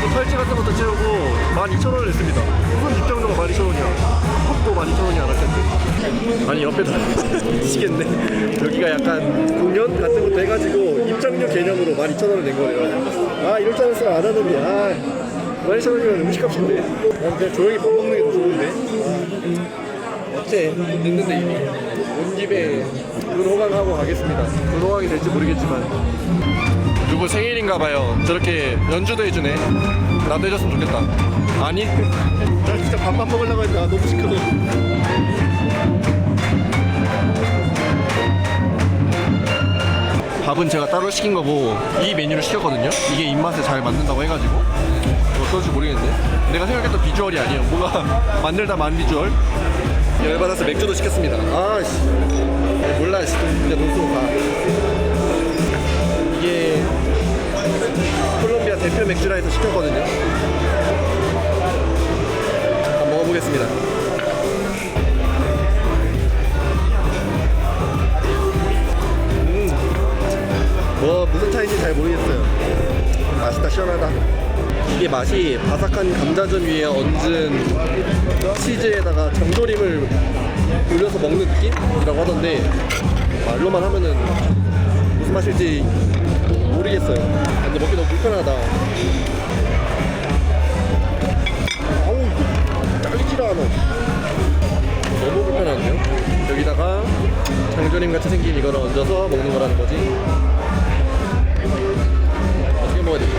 또 팔찌 같은 것도 채우고 12,000원을 냈습니다. 무슨 입장료가 12,000원이야? 밥도 12,000원이 안 할 텐데. 아니 옆에다 미치겠네. 여기가 약간 공연 같은 것도 해가지고 입장료 개념으로 12,000원을 낸 거예요. 아 이럴 줄 알았으면 안 하는데. 12,000원이면 음식값인데. 난 그냥 조용히 밥 먹는 게 더 좋은데. 번째 됐는데 이미 온 김에 근호강하고 가겠습니다. 근호강이 될지 모르겠지만 누구 생일인가봐요. 저렇게 연주도 해주네. 나도 해줬으면 좋겠다. 아니? 나 진짜 밥만 먹으려고 했는데 아, 너무 시끄러워. 밥은 제가 따로 시킨 거고 이 메뉴를 시켰거든요. 이게 입맛에 잘 맞는다고 해가지고 어떨지 모르겠네. 내가 생각했던 비주얼이 아니에요. 뭔가 만들다 만 비주얼. 열받아서 맥주도 시켰습니다. 아씨 몰라 씨. 진짜 돈쓰고 가. 이게 콜롬비아 대표 맥주라 해서 시켰거든요. 한번 먹어보겠습니다. 뭐 무슨 차이인지 잘 모르겠어요. 맛있다. 시원하다. 이게 맛이 바삭한 감자전 위에 얹은 치즈에다가 장조림을 올려서 먹는 느낌이라고 하던데 말로만 하면은 무슨 맛일지 모르겠어요. 근데 먹기 너무 불편하다. 아우 잘리지도 않아. 너무 불편한데요? 여기다가 장조림 같이 생긴 이거를 얹어서 먹는 거라는 거지. 어떻게 먹어야 될까?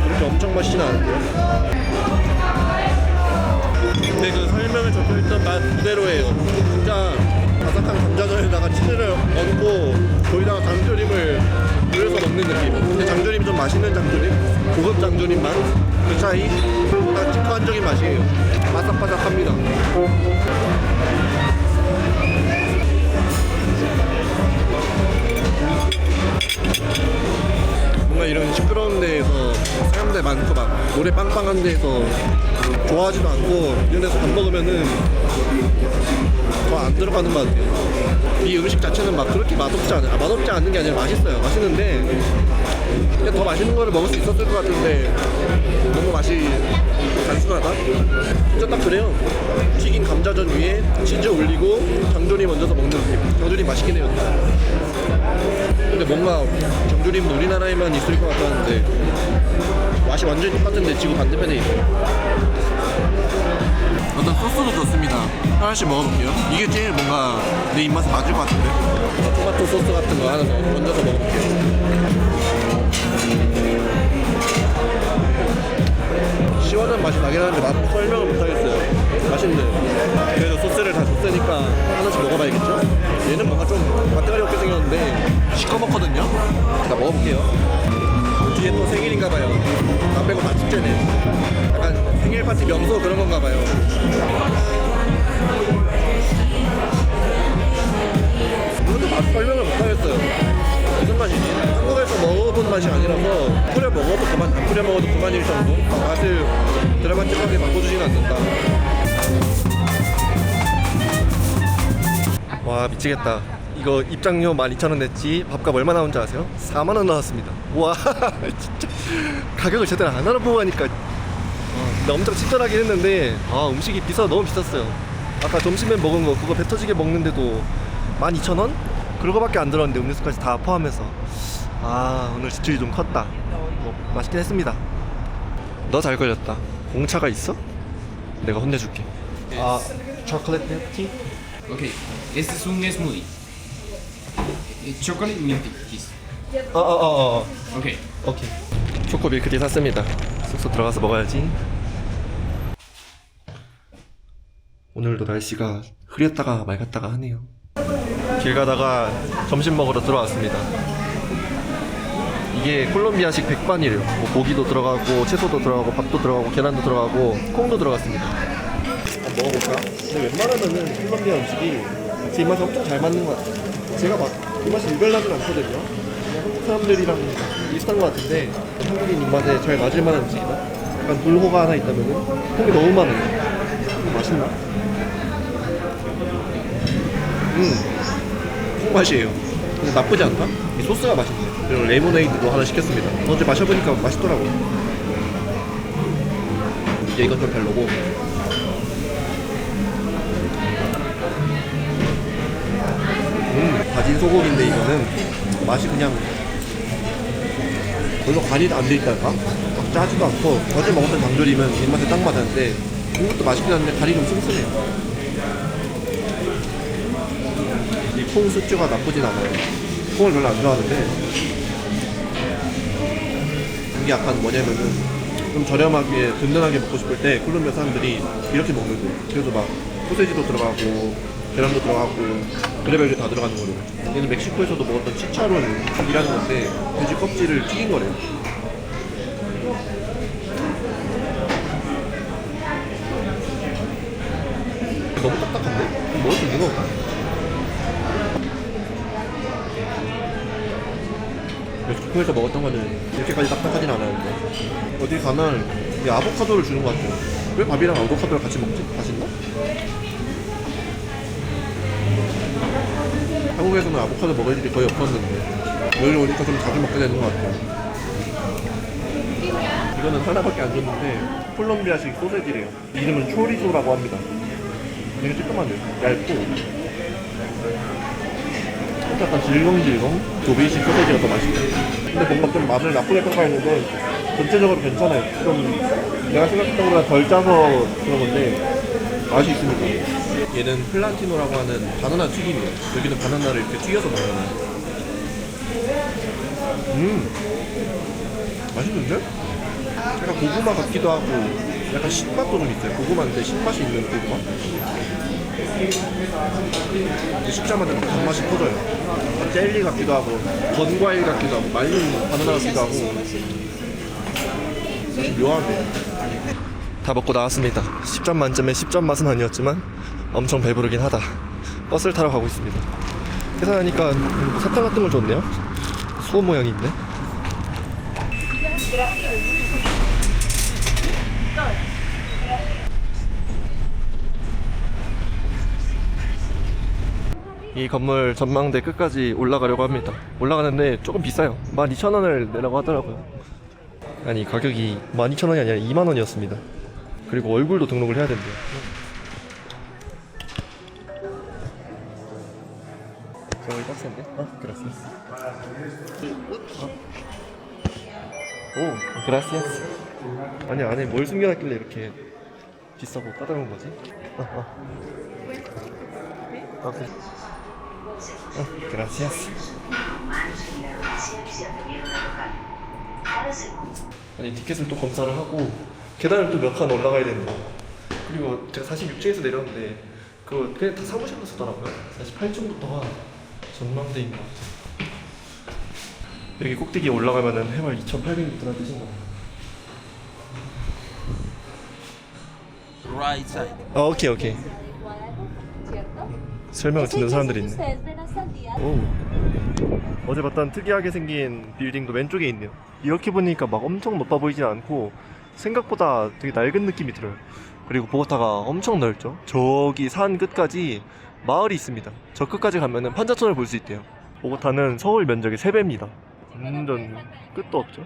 그렇게 엄청 맛있진 않은데요? 근데 그 설명에 적혀있던 맛 그대로예요. 진짜 바삭한 감자전에다가 치즈를 얹고 거기다가 장조림을 올려서 먹는 느낌. 근데 장조림이 좀 맛있는 장조림? 고급 장조림 맛? 그 차이? 딱 직관적인 맛이에요. 바삭바삭합니다. 뭔가 이런 시끄러운 데에서 사람들 많고 막 노래 빵빵한 데에서 좋아하지도 않고 이런 데서 밥 먹으면은 더 안 들어가는 것 같아요. 이 음식 자체는 막 그렇게 맛없지 않아요. 맛없지 않는 게 아니라 맛있어요. 맛있는데 그냥 더 맛있는 거를 먹을 수 있었을 것 같은데 너무 맛이 단순하다? 진짜 딱 그래요. 튀긴 감자전 위에 치즈 올리고 장조림 얹어서 먹는 느낌. 장조림 맛있긴 해요. 근데 뭔가 장조림은 우리나라에만 있을 것 같았는데 맛이 완전히 똑같은데 지구 반대편에 있어요. 어떤 소스도 좋습니다. 하나씩 먹어볼게요. 이게 제일 뭔가 내 입맛에 맞을 것 같은데. 토마토 소스 같은 거 하나 더 얹어서 먹어볼게요. 시원한 맛이 나긴 하는데 맛 설명을 못하겠어요. 맛있는데 그래도 소스를 다 줬으니까 하나씩 먹어봐야겠죠? 얘는 뭔가 좀 맛대가리 없게 생겼는데 시꺼멓거든요? 자 먹어볼게요. 뒤에 또 생일인가봐요. 나 빼고 다 축제네. 약간 생일 파티 명소 그런 건가봐요. 이것도 맛 설명을 못하겠어요. 무슨 맛이지? 한국에서 먹어본 맛이 아니라서 뿌려 먹어도 그만, 안 뿌려 먹어도 그만일 정도? 맛을 드라마틱하게 바꿔주지는 않는다. 와 미치겠다. 이거 입장료 12,000원 냈지 밥값 얼마 나온지 아세요? 4만원 나왔습니다. 와 진짜 가격을 제대로 안 알아보고 하니까 근데 엄청 친절하긴 했는데 음식이 너무 비쌌어요. 아까 점심에 먹은 거 그거 배 터지게 먹는데도 12,000원? 그거밖에 안 들었는데 음료수까지 다 포함해서 오늘 지출이 좀 컸다. 뭐 맛있긴 했습니다. 너 잘 걸렸다. 공차가 있어? 내가 혼내줄게. 초콜릿 티? Ok, este es un smoothie. Chocolate milk tea, please. 오케이. Ok. 초코 밀크티 샀습니다. 숙소 들어가서 먹어야지. 오늘도 날씨가 흐렸다가 맑았다가 하네요. 길 가다가 점심 먹으러 들어왔습니다. 이게 콜롬비아식 백반이래요. 뭐 고기도 들어가고 채소도 들어가고 밥도 들어가고 계란도 들어가고 콩도 들어갔습니다. 한번 먹어볼까? 근데 웬만하면은 콜롬비아 음식이 제 입맛에 엄청 잘 맞는 것 같아요. 제가 막 입맛이 유별나진 않거든요. 그냥 한국 사람들이랑 비슷한 것 같은데 한국인 입맛에 잘 맞을 만한 음식이다. 약간 불호가 하나 있다면은 콩이 너무 많아요. 맛있나? 콩 맛이에요. 근데 나쁘지 않다? 이 소스가 맛있네. 그리고 레모네이드도 하나 시켰습니다. 어제 마셔보니까 맛있더라고요. 이제 이건 좀 별로고. 다진 소고기인데 이거는 맛이 그냥 별로 간이 안 돼 있달까? 짜지도 않고 어제 먹었던 장조림은 입맛에 딱 맞았는데 이것도 맛있긴 한데 간이 좀 슴슴해요. 이 콩 수주가 나쁘진 않아요. 콩을 별로 안 좋아하는데 이게 약간 뭐냐면은 좀 저렴하게 든든하게 먹고 싶을 때 콜롬비아 사람들이 이렇게 먹는 거예요. 그래서 막 소세지도 들어가고 계란도 들어가고 별의별 게 다 들어가는 거래요. 얘는 멕시코에서도 먹었던 치차론이라는 건데 돼지 껍질을 튀긴 거래요. 너무 딱딱한데? 먹을 수 있는 거 멕시코에서 먹었던 거는 이렇게까지 딱딱하진 않았는데 어디 가면 이 아보카도를 주는 것 같아요. 왜 밥이랑 아보카도를 같이 먹지? 맛있나? 한국에서는 아보카도 먹을 일이 거의 없었는데 여기 오니까 좀 자주 먹게 되는 것 같아요. 이거는 하나밖에 안 줬는데 콜롬비아식 소세지래요. 이름은 초리소라고 합니다. 되게 쬐끄만해요. 얇고 약간 질겅질겅 조비식 소세지가 더 맛있어요. 근데 뭔가 좀 맛을 나쁘게 평가했는데 전체적으로 괜찮아요. 좀 내가 생각했던 것보다 덜 짜서 그런 건데 맛이 있습니다. 얘는 플란티노라고 하는 바나나 튀김이에요. 여기는 바나나를 이렇게 튀겨서 먹어요. 맛있는데? 약간 고구마 같기도 하고 약간 신맛도 좀 있어요. 고구마인데 신맛이 있는 고구마? 식자마자 단맛이 터져요. 젤리 같기도 하고 건과일 같기도 하고 말린 바나나 같기도 하고 사실 묘하네. 다 먹고 나왔습니다. 10점 만점에 10점 맛은 아니었지만 엄청 배부르긴 하다. 버스를 타러 가고 있습니다. 계산하니까 사탕 같은 걸 줬네요. 수호 모양이 있네. 이 건물 전망대 끝까지 올라가려고 합니다. 올라가는데 조금 비싸요. 12,000원을 내라고 하더라고요. 아니 가격이 12,000원이 아니라 20,000원이었습니다. 그리고 얼굴도 등록을 해야 된대요. 저기 빡센데? 그라시아스. 오, 그라시아스. 아니 안에 뭘 숨겨놨길래 이렇게 비싸고 까다로운 거지? 오케이. gracias. 아니 티켓을 또 검사를 하고 계단을 또 몇 칸 올라가야 되는데 그리고 제가 46층에서 내렸는데 그거 그냥 다 사무실로 쓰더라고요. 48층부터가 전망대인 것 같아요. 여기 꼭대기에 올라가면은 해발 2,800m라는 뜻인 것 같아요. Right side. 오케이. 설명을 듣는 사람들이 있네. 오. 어제 봤던 특이하게 생긴 빌딩도 왼쪽에 있네요. 이렇게 보니까 막 엄청 높아 보이진 않고 생각보다 되게 낡은 느낌이 들어요. 그리고 보고타가 엄청 넓죠. 저기 산 끝까지 마을이 있습니다. 저 끝까지 가면은 판자촌을 볼 수 있대요. 보고타는 서울 면적의 3배입니다. 완전 끝도 없죠.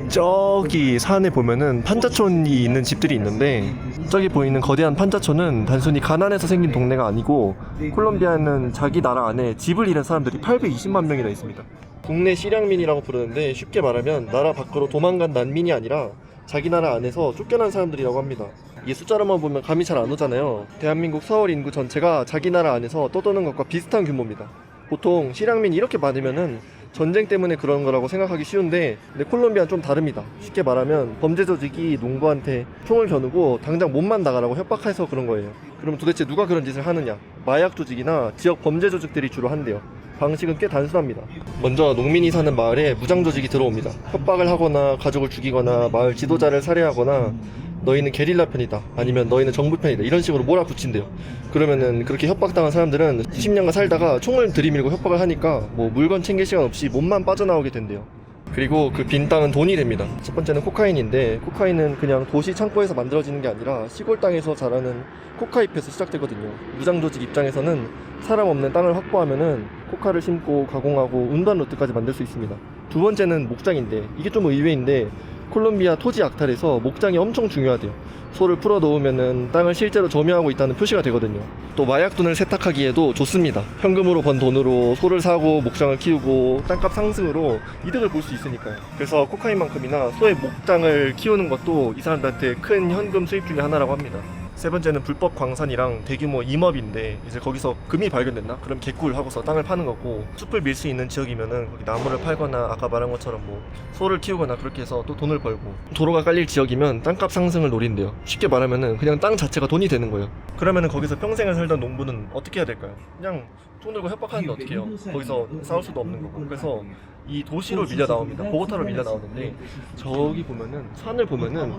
저기 산에 보면은 판자촌이 있는 집들이 있는데 저기 보이는 거대한 판자촌은 단순히 가난해서 생긴 동네가 아니고 콜롬비아는 자기 나라 안에 집을 잃은 사람들이 820만 명이나 있습니다. 국내 실향민이라고 부르는데 쉽게 말하면 나라 밖으로 도망간 난민이 아니라 자기 나라 안에서 쫓겨난 사람들이라고 합니다. 이게 숫자로만 보면 감이 잘 안 오잖아요. 대한민국 서울 인구 전체가 자기 나라 안에서 떠도는 것과 비슷한 규모입니다. 보통 실향민이 이렇게 많으면은 전쟁 때문에 그런 거라고 생각하기 쉬운데 근데 콜롬비아는 좀 다릅니다. 쉽게 말하면 범죄 조직이 농부한테 총을 겨누고 당장 몸만 나가라고 협박해서 그런 거예요. 그럼 도대체 누가 그런 짓을 하느냐? 마약 조직이나 지역 범죄 조직들이 주로 한대요. 방식은 꽤 단순합니다. 먼저 농민이 사는 마을에 무장 조직이 들어옵니다. 협박을 하거나 가족을 죽이거나 마을 지도자를 살해하거나 너희는 게릴라 편이다 아니면 너희는 정부 편이다 이런 식으로 몰아붙인대요. 그러면은 그렇게 협박당한 사람들은 수십 년간 살다가 총을 들이밀고 협박을 하니까 뭐 물건 챙길 시간 없이 몸만 빠져나오게 된대요. 그리고 그 빈 땅은 돈이 됩니다. 첫 번째는 코카인인데 코카인은 그냥 도시 창고에서 만들어지는 게 아니라 시골 땅에서 자라는 코카잎에서 시작되거든요. 무장 조직 입장에서는 사람 없는 땅을 확보하면은 코카를 심고 가공하고 운반 루트까지 만들 수 있습니다. 두 번째는 목장인데 이게 좀 의외인데 콜롬비아 토지 약탈에서 목장이 엄청 중요하대요. 소를 풀어 놓으면은 땅을 실제로 점유하고 있다는 표시가 되거든요. 또 마약 돈을 세탁하기에도 좋습니다. 현금으로 번 돈으로 소를 사고 목장을 키우고 땅값 상승으로 이득을 볼 수 있으니까요. 그래서 코카인만큼이나 소의 목장을 키우는 것도 이 사람들한테 큰 현금 수입 중에 하나라고 합니다. 세 번째는 불법 광산이랑 대규모 임업인데 이제 거기서 금이 발견됐나? 그럼 개꿀 하고서 땅을 파는 거고, 숲을 밀 수 있는 지역이면은 거기 나무를 팔거나 아까 말한 것처럼 뭐 소를 키우거나 그렇게 해서 또 돈을 벌고, 도로가 깔릴 지역이면 땅값 상승을 노린대요. 쉽게 말하면은 그냥 땅 자체가 돈이 되는 거예요. 그러면은 거기서 평생을 살던 농부는 어떻게 해야 될까요? 그냥 돈 들고 협박하는데 어떻게 해요? 거기서 싸울 수도 없는 거고. 그래서 이 도시로 밀려 나옵니다. 보고타로 밀려 나오는데, 저기 보면은 산을 보면은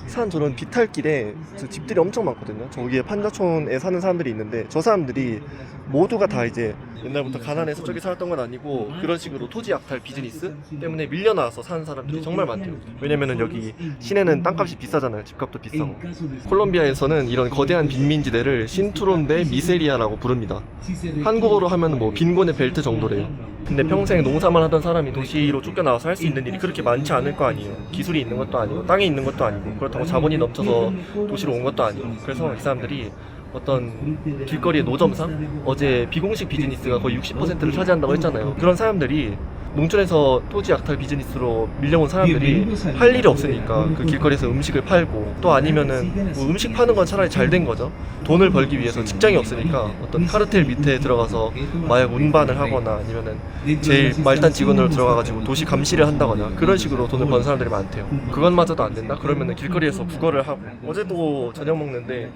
산 저런 비탈길에 저 집들이 엄청 많거든요. 저기에 판자촌에 사는 사람들이 있는데, 저 사람들이 모두가 다 이제 옛날부터 가난해서 저기 살았던 건 아니고 그런 식으로 토지 약탈 비즈니스 때문에 밀려 나와서 사는 사람들이 정말 많대요. 왜냐면은 여기 시내는 땅값이 비싸잖아요. 집값도 비싸고. 콜롬비아에서는 이런 거대한 빈민지대를 신투론 데 미세리아라고 부릅니다. 한국어로 하면 뭐 빈곤의 벨트 정도래요. 근데 평생 농사만 하던 사람이 도시로 쫓겨나와서 할 수 있는 일이 그렇게 많지 않을 거 아니에요. 기술이 있는 것도 아니고 땅이 있는 것도 아니고, 그렇다고 자본이 넘쳐서 도시로 온 것도 아니고. 그래서 이 사람들이 어떤 길거리의 노점상, 어제 비공식 비즈니스가 거의 60%를 차지한다고 했잖아요. 그런 사람들이 농촌에서 토지 약탈 비즈니스로 밀려온 사람들이 할 일이 없으니까 그 길거리에서 음식을 팔고, 또 아니면은 뭐 음식 파는 건 차라리 잘 된 거죠. 돈을 벌기 위해서 직장이 없으니까 어떤 카르텔 밑에 들어가서 마약 운반을 하거나, 아니면은 제일 말단 직원으로 들어가가지고 도시 감시를 한다거나, 그런 식으로 돈을 버는 사람들이 많대요. 그것마저도 안 된다? 그러면은 길거리에서 구걸을 하고, 어제도 저녁 먹는데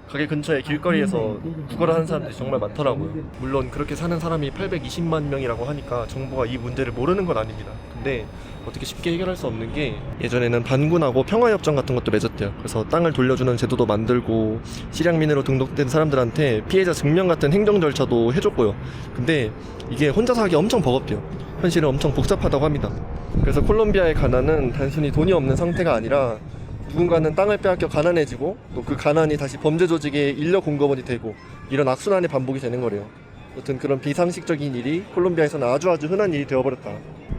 가게 근처에 길거리에서 구걸을 하는 사람들이 정말 많더라고요. 물론 그렇게 사는 사람이 820만 명이라고 하니까 정부가 이 문제를 모르는 건 아닙니다. 근데 어떻게 쉽게 해결할 수 없는 게, 예전에는 반군하고 평화협정 같은 것도 맺었대요. 그래서 땅을 돌려주는 제도도 만들고, 실향민으로 등록된 사람들한테 피해자 증명 같은 행정 절차도 해줬고요. 근데 이게 혼자서 하기 엄청 버겁대요. 현실은 엄청 복잡하다고 합니다. 그래서 콜롬비아의 가난은 단순히 돈이 없는 상태가 아니라, 누군가는 땅을 빼앗겨 가난해지고, 또 그 가난이 다시 범죄 조직의 인력 공급원이 되고, 이런 악순환의 반복이 되는 거래요. 여튼 그런 비상식적인 일이 콜롬비아에서는 아주 흔한 일이 되어버렸다.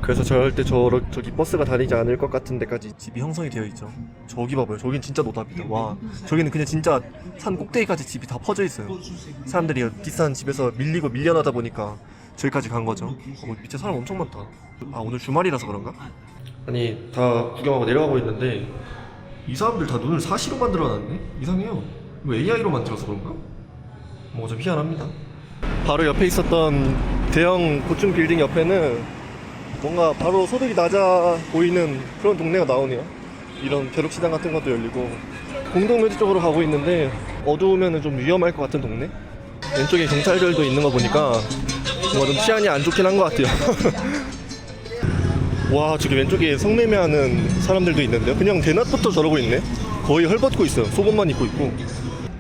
그래서 절대 저기 버스가 다니지 않을 것 같은 데까지 집이 형성이 되어 있죠. 저기 봐봐요. 저긴 진짜 노답이다. 와, 저기는 그냥 진짜 산 꼭대기까지 집이 다 퍼져 있어요. 사람들이 비싼 집에서 밀리고 밀려나다 보니까 저기까지 간 거죠. 밑에 사람 엄청 많다. 아, 오늘 주말이라서 그런가? 아니, 다 구경하고 내려가고 있는데 이 사람들 다 눈을 사시로 만들어놨네? 이상해요. 이거 AI로 만들어서 그런가? 뭐 좀 희한합니다. 바로 옆에 있었던 대형 고층 빌딩 옆에는 뭔가 바로 소득이 낮아 보이는 그런 동네가 나오네요. 이런 벼룩시장 같은 것도 열리고. 공동묘지 쪽으로 가고 있는데 어두우면 좀 위험할 것 같은 동네? 왼쪽에 경찰들도 있는 거 보니까 뭔가 좀 치안이 안 좋긴 한 것 같아요. 와, 저기 왼쪽에 성매매하는 사람들도 있는데요. 그냥 대낮부터 저러고 있네. 거의 헐벗고 있어요. 속옷만 입고 있고.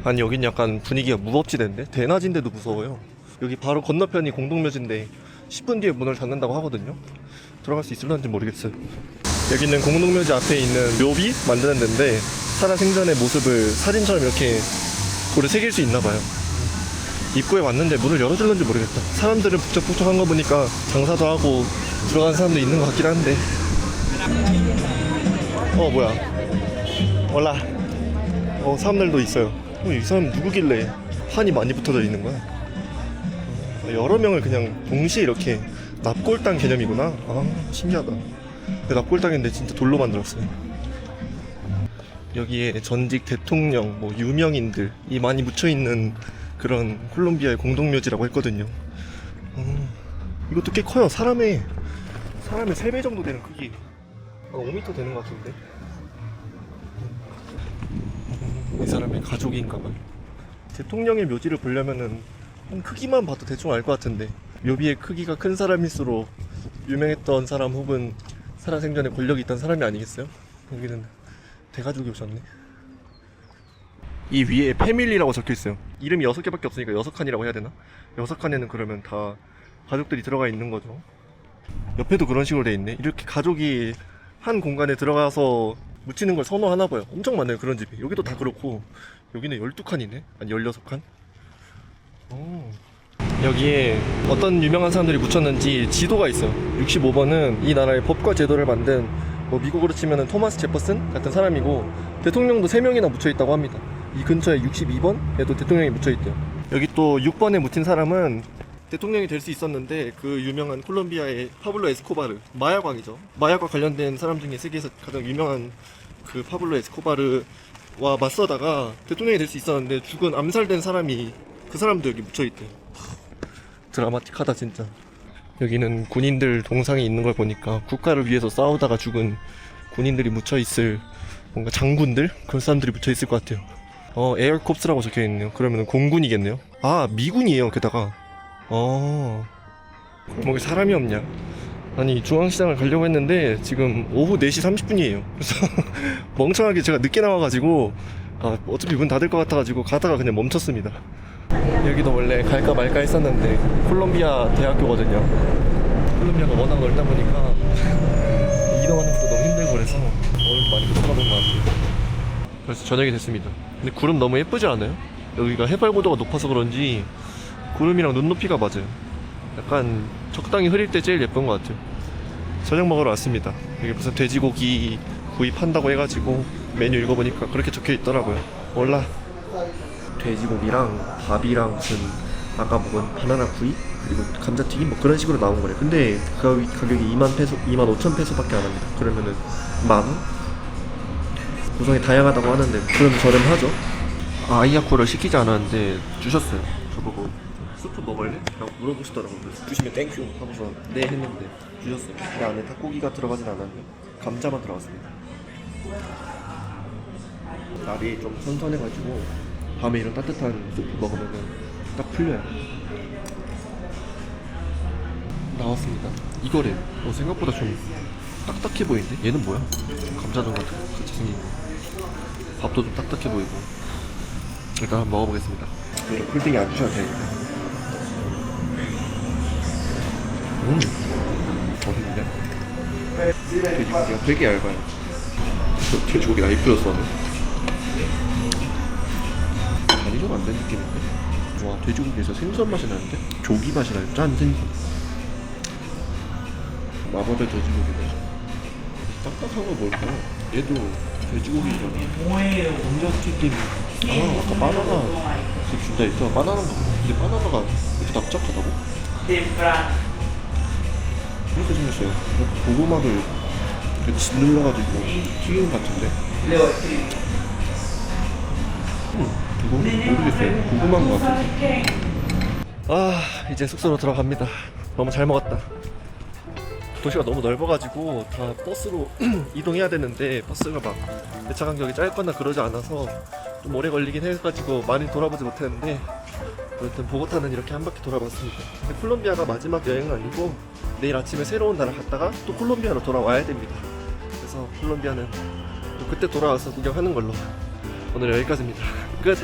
아니, 여긴 약간 분위기가 무법지대인데? 대낮인데도 무서워요. 여기 바로 건너편이 공동묘지인데 10분 뒤에 문을 닫는다고 하거든요. 들어갈 수 있을런지 모르겠어요. 여기는 공동묘지 앞에 있는 묘비 만드는 데인데, 살아생전의 모습을 사진처럼 이렇게 돌에 새길 수 있나봐요. 입구에 왔는데 문을 열어줄런지 모르겠다. 사람들은 북적북적한 거 보니까 장사도 하고 들어가는 사람도 있는 것 같긴 한데. 뭐야, 올라. 사람들도 있어요. 이 사람 누구길래 판이 많이 붙어져 있는 거야? 여러 명을 그냥 동시에 이렇게 납골당 개념이구나. 아, 신기하다. 납골당인데 진짜 돌로 만들었어요. 여기에 전직 대통령, 뭐 유명인들이 많이 묻혀있는 그런 콜롬비아의 공동묘지라고 했거든요. 이것도 꽤 커요. 사람의 3배 정도 되는 크기. 5m 되는 것 같은데. 이 사람의 가족인가봐요. 대통령의 묘지를 보려면은 한 크기만 봐도 대충 알 것 같은데, 묘비의 크기가 큰 사람일수록 유명했던 사람 혹은 살아생전에 권력이 있던 사람이 아니겠어요? 여기는 대가족이 오셨네. 이 위에 패밀리라고 적혀있어요. 이름이 6개밖에 없으니까 6칸이라고 해야 되나? 6칸에는 그러면 다 가족들이 들어가 있는 거죠. 옆에도 그런 식으로 돼 있네. 이렇게 가족이 한 공간에 들어가서 묻히는 걸 선호하나 봐요. 엄청 많아요, 그런 집이. 여기도 다 그렇고. 여기는 12칸이네? 아니 16칸? 여기에 어떤 유명한 사람들이 묻혔는지 지도가 있어요. 65번은 이 나라의 법과 제도를 만든 뭐 미국으로 치면은 토마스 제퍼슨 같은 사람이고 대통령도 3명이나 묻혀 있다고 합니다. 이 근처에 62번에도 대통령이 묻혀 있대요. 여기 또 6번에 묻힌 사람은 대통령이 될 수 있었는데 그 유명한 콜롬비아의 파블로 에스코바르, 마약왕이죠. 마약과 관련된 사람 중에 세계에서 가장 유명한 그 파블로 에스코바르와 맞서다가 대통령이 될 수 있었는데 죽은 암살된 사람이 그 사람도 여기 묻혀 있대요. 드라마틱하다 진짜. 여기는 군인들 동상이 있는 걸 보니까 국가를 위해서 싸우다가 죽은 군인들이 묻혀 있을 뭔가 장군들 그런 사람들이 묻혀 있을 것 같아요. 에어콥스라고 적혀 있네요. 그러면 공군이겠네요. 아 미군이에요. 게다가 뭐 사람이 없냐? 아니 중앙시장을 가려고 했는데 지금 오후 4시 30분이에요. 그래서 멍청하게 제가 늦게 나와가지고 어차피 문 닫을 것 같아가지고 가다가 그냥 멈췄습니다. 여기도 원래 갈까 말까 했었는데 콜롬비아 대학교거든요. 콜롬비아가 워낙 넓다 보니까 이동하는 것도 너무 힘들고 그래서 오늘 많이 못 가본 것 같아요. 그래서 저녁이 됐습니다. 근데 구름 너무 예쁘지 않아요? 여기가 해발고도가 높아서 그런지 구름이랑 눈높이가 맞아요. 약간 적당히 흐릴 때 제일 예쁜 것 같아요. 저녁 먹으러 왔습니다. 여기 무슨 돼지고기 구입한다고 해가지고 메뉴 읽어보니까 그렇게 적혀 있더라고요. 몰라. 돼지고기랑 밥이랑 무슨 아까 먹은 바나나 구이 그리고 감자튀김 뭐 그런 식으로 나온 거래. 근데 그 가격이 2만 페소, 2만 5천 페소밖에 안 합니다. 그러면은 만 원? 구성이 다양하다고 하는데 그럼 저렴하죠. 아이야코를 시키지 않았는데 주셨어요. 저보고 수프 먹을래? 라고 물어보시더라고요. 그래서 주시면 땡큐 하고서 네 했는데 주셨어요. 근데 안에 닭고기가 들어가진 않았는데 감자만 들어갔습니다. 날이 좀 선선해가지고 밤에 이런 따뜻한 수프 먹으면 딱 풀려요. 나왔습니다. 이거래. 생각보다 좀 딱딱해 보이는데? 얘는 뭐야? 감자전 같은 거 같이 생긴 거. 밥도 좀 딱딱해 보이고. 일단 한번 먹어보겠습니다. 이런 풀딩이 안 주셔도 되니까. 맛있는데? 돼지고기가 되게 얇아요. 돼지고기 나이 뿌렸어. 간이 좀 안 된 느낌인데? 와, 돼지고기에서 생선 맛이 나는데? 조기 맛이 나요. 짠 생선. 마법의 돼지고기네. 딱딱한 거 뭘까요? 얘도 돼지고기잖아. 감자튀김. 아까 바나나 준다 했죠? 바나나인가 보다. 근데 바나나가 이렇게 납작하다고? 이렇게 생겼어요. 고구마를 이렇게 짓눌러가지고 튀김 같은데? 이거 모르겠어요. 고구마인 것 같은데. 이제 숙소로 들어갑니다. 너무 잘 먹었다. 도시가 너무 넓어가지고 다 버스로 이동해야 되는데 버스가 막 배차 간격이 짧거나 그러지 않아서 좀 오래 걸리긴 해가지고 많이 돌아보지 못했는데 어쨌든 보고타는 이렇게 한 바퀴 돌아봤습니다. 근데 콜롬비아가 마지막 여행은 아니고 내일 아침에 새로운 나라 갔다가 또 콜롬비아로 돌아와야 됩니다. 그래서 콜롬비아는 또 그때 돌아와서 구경하는 걸로. 오늘 여기까지입니다. 끝!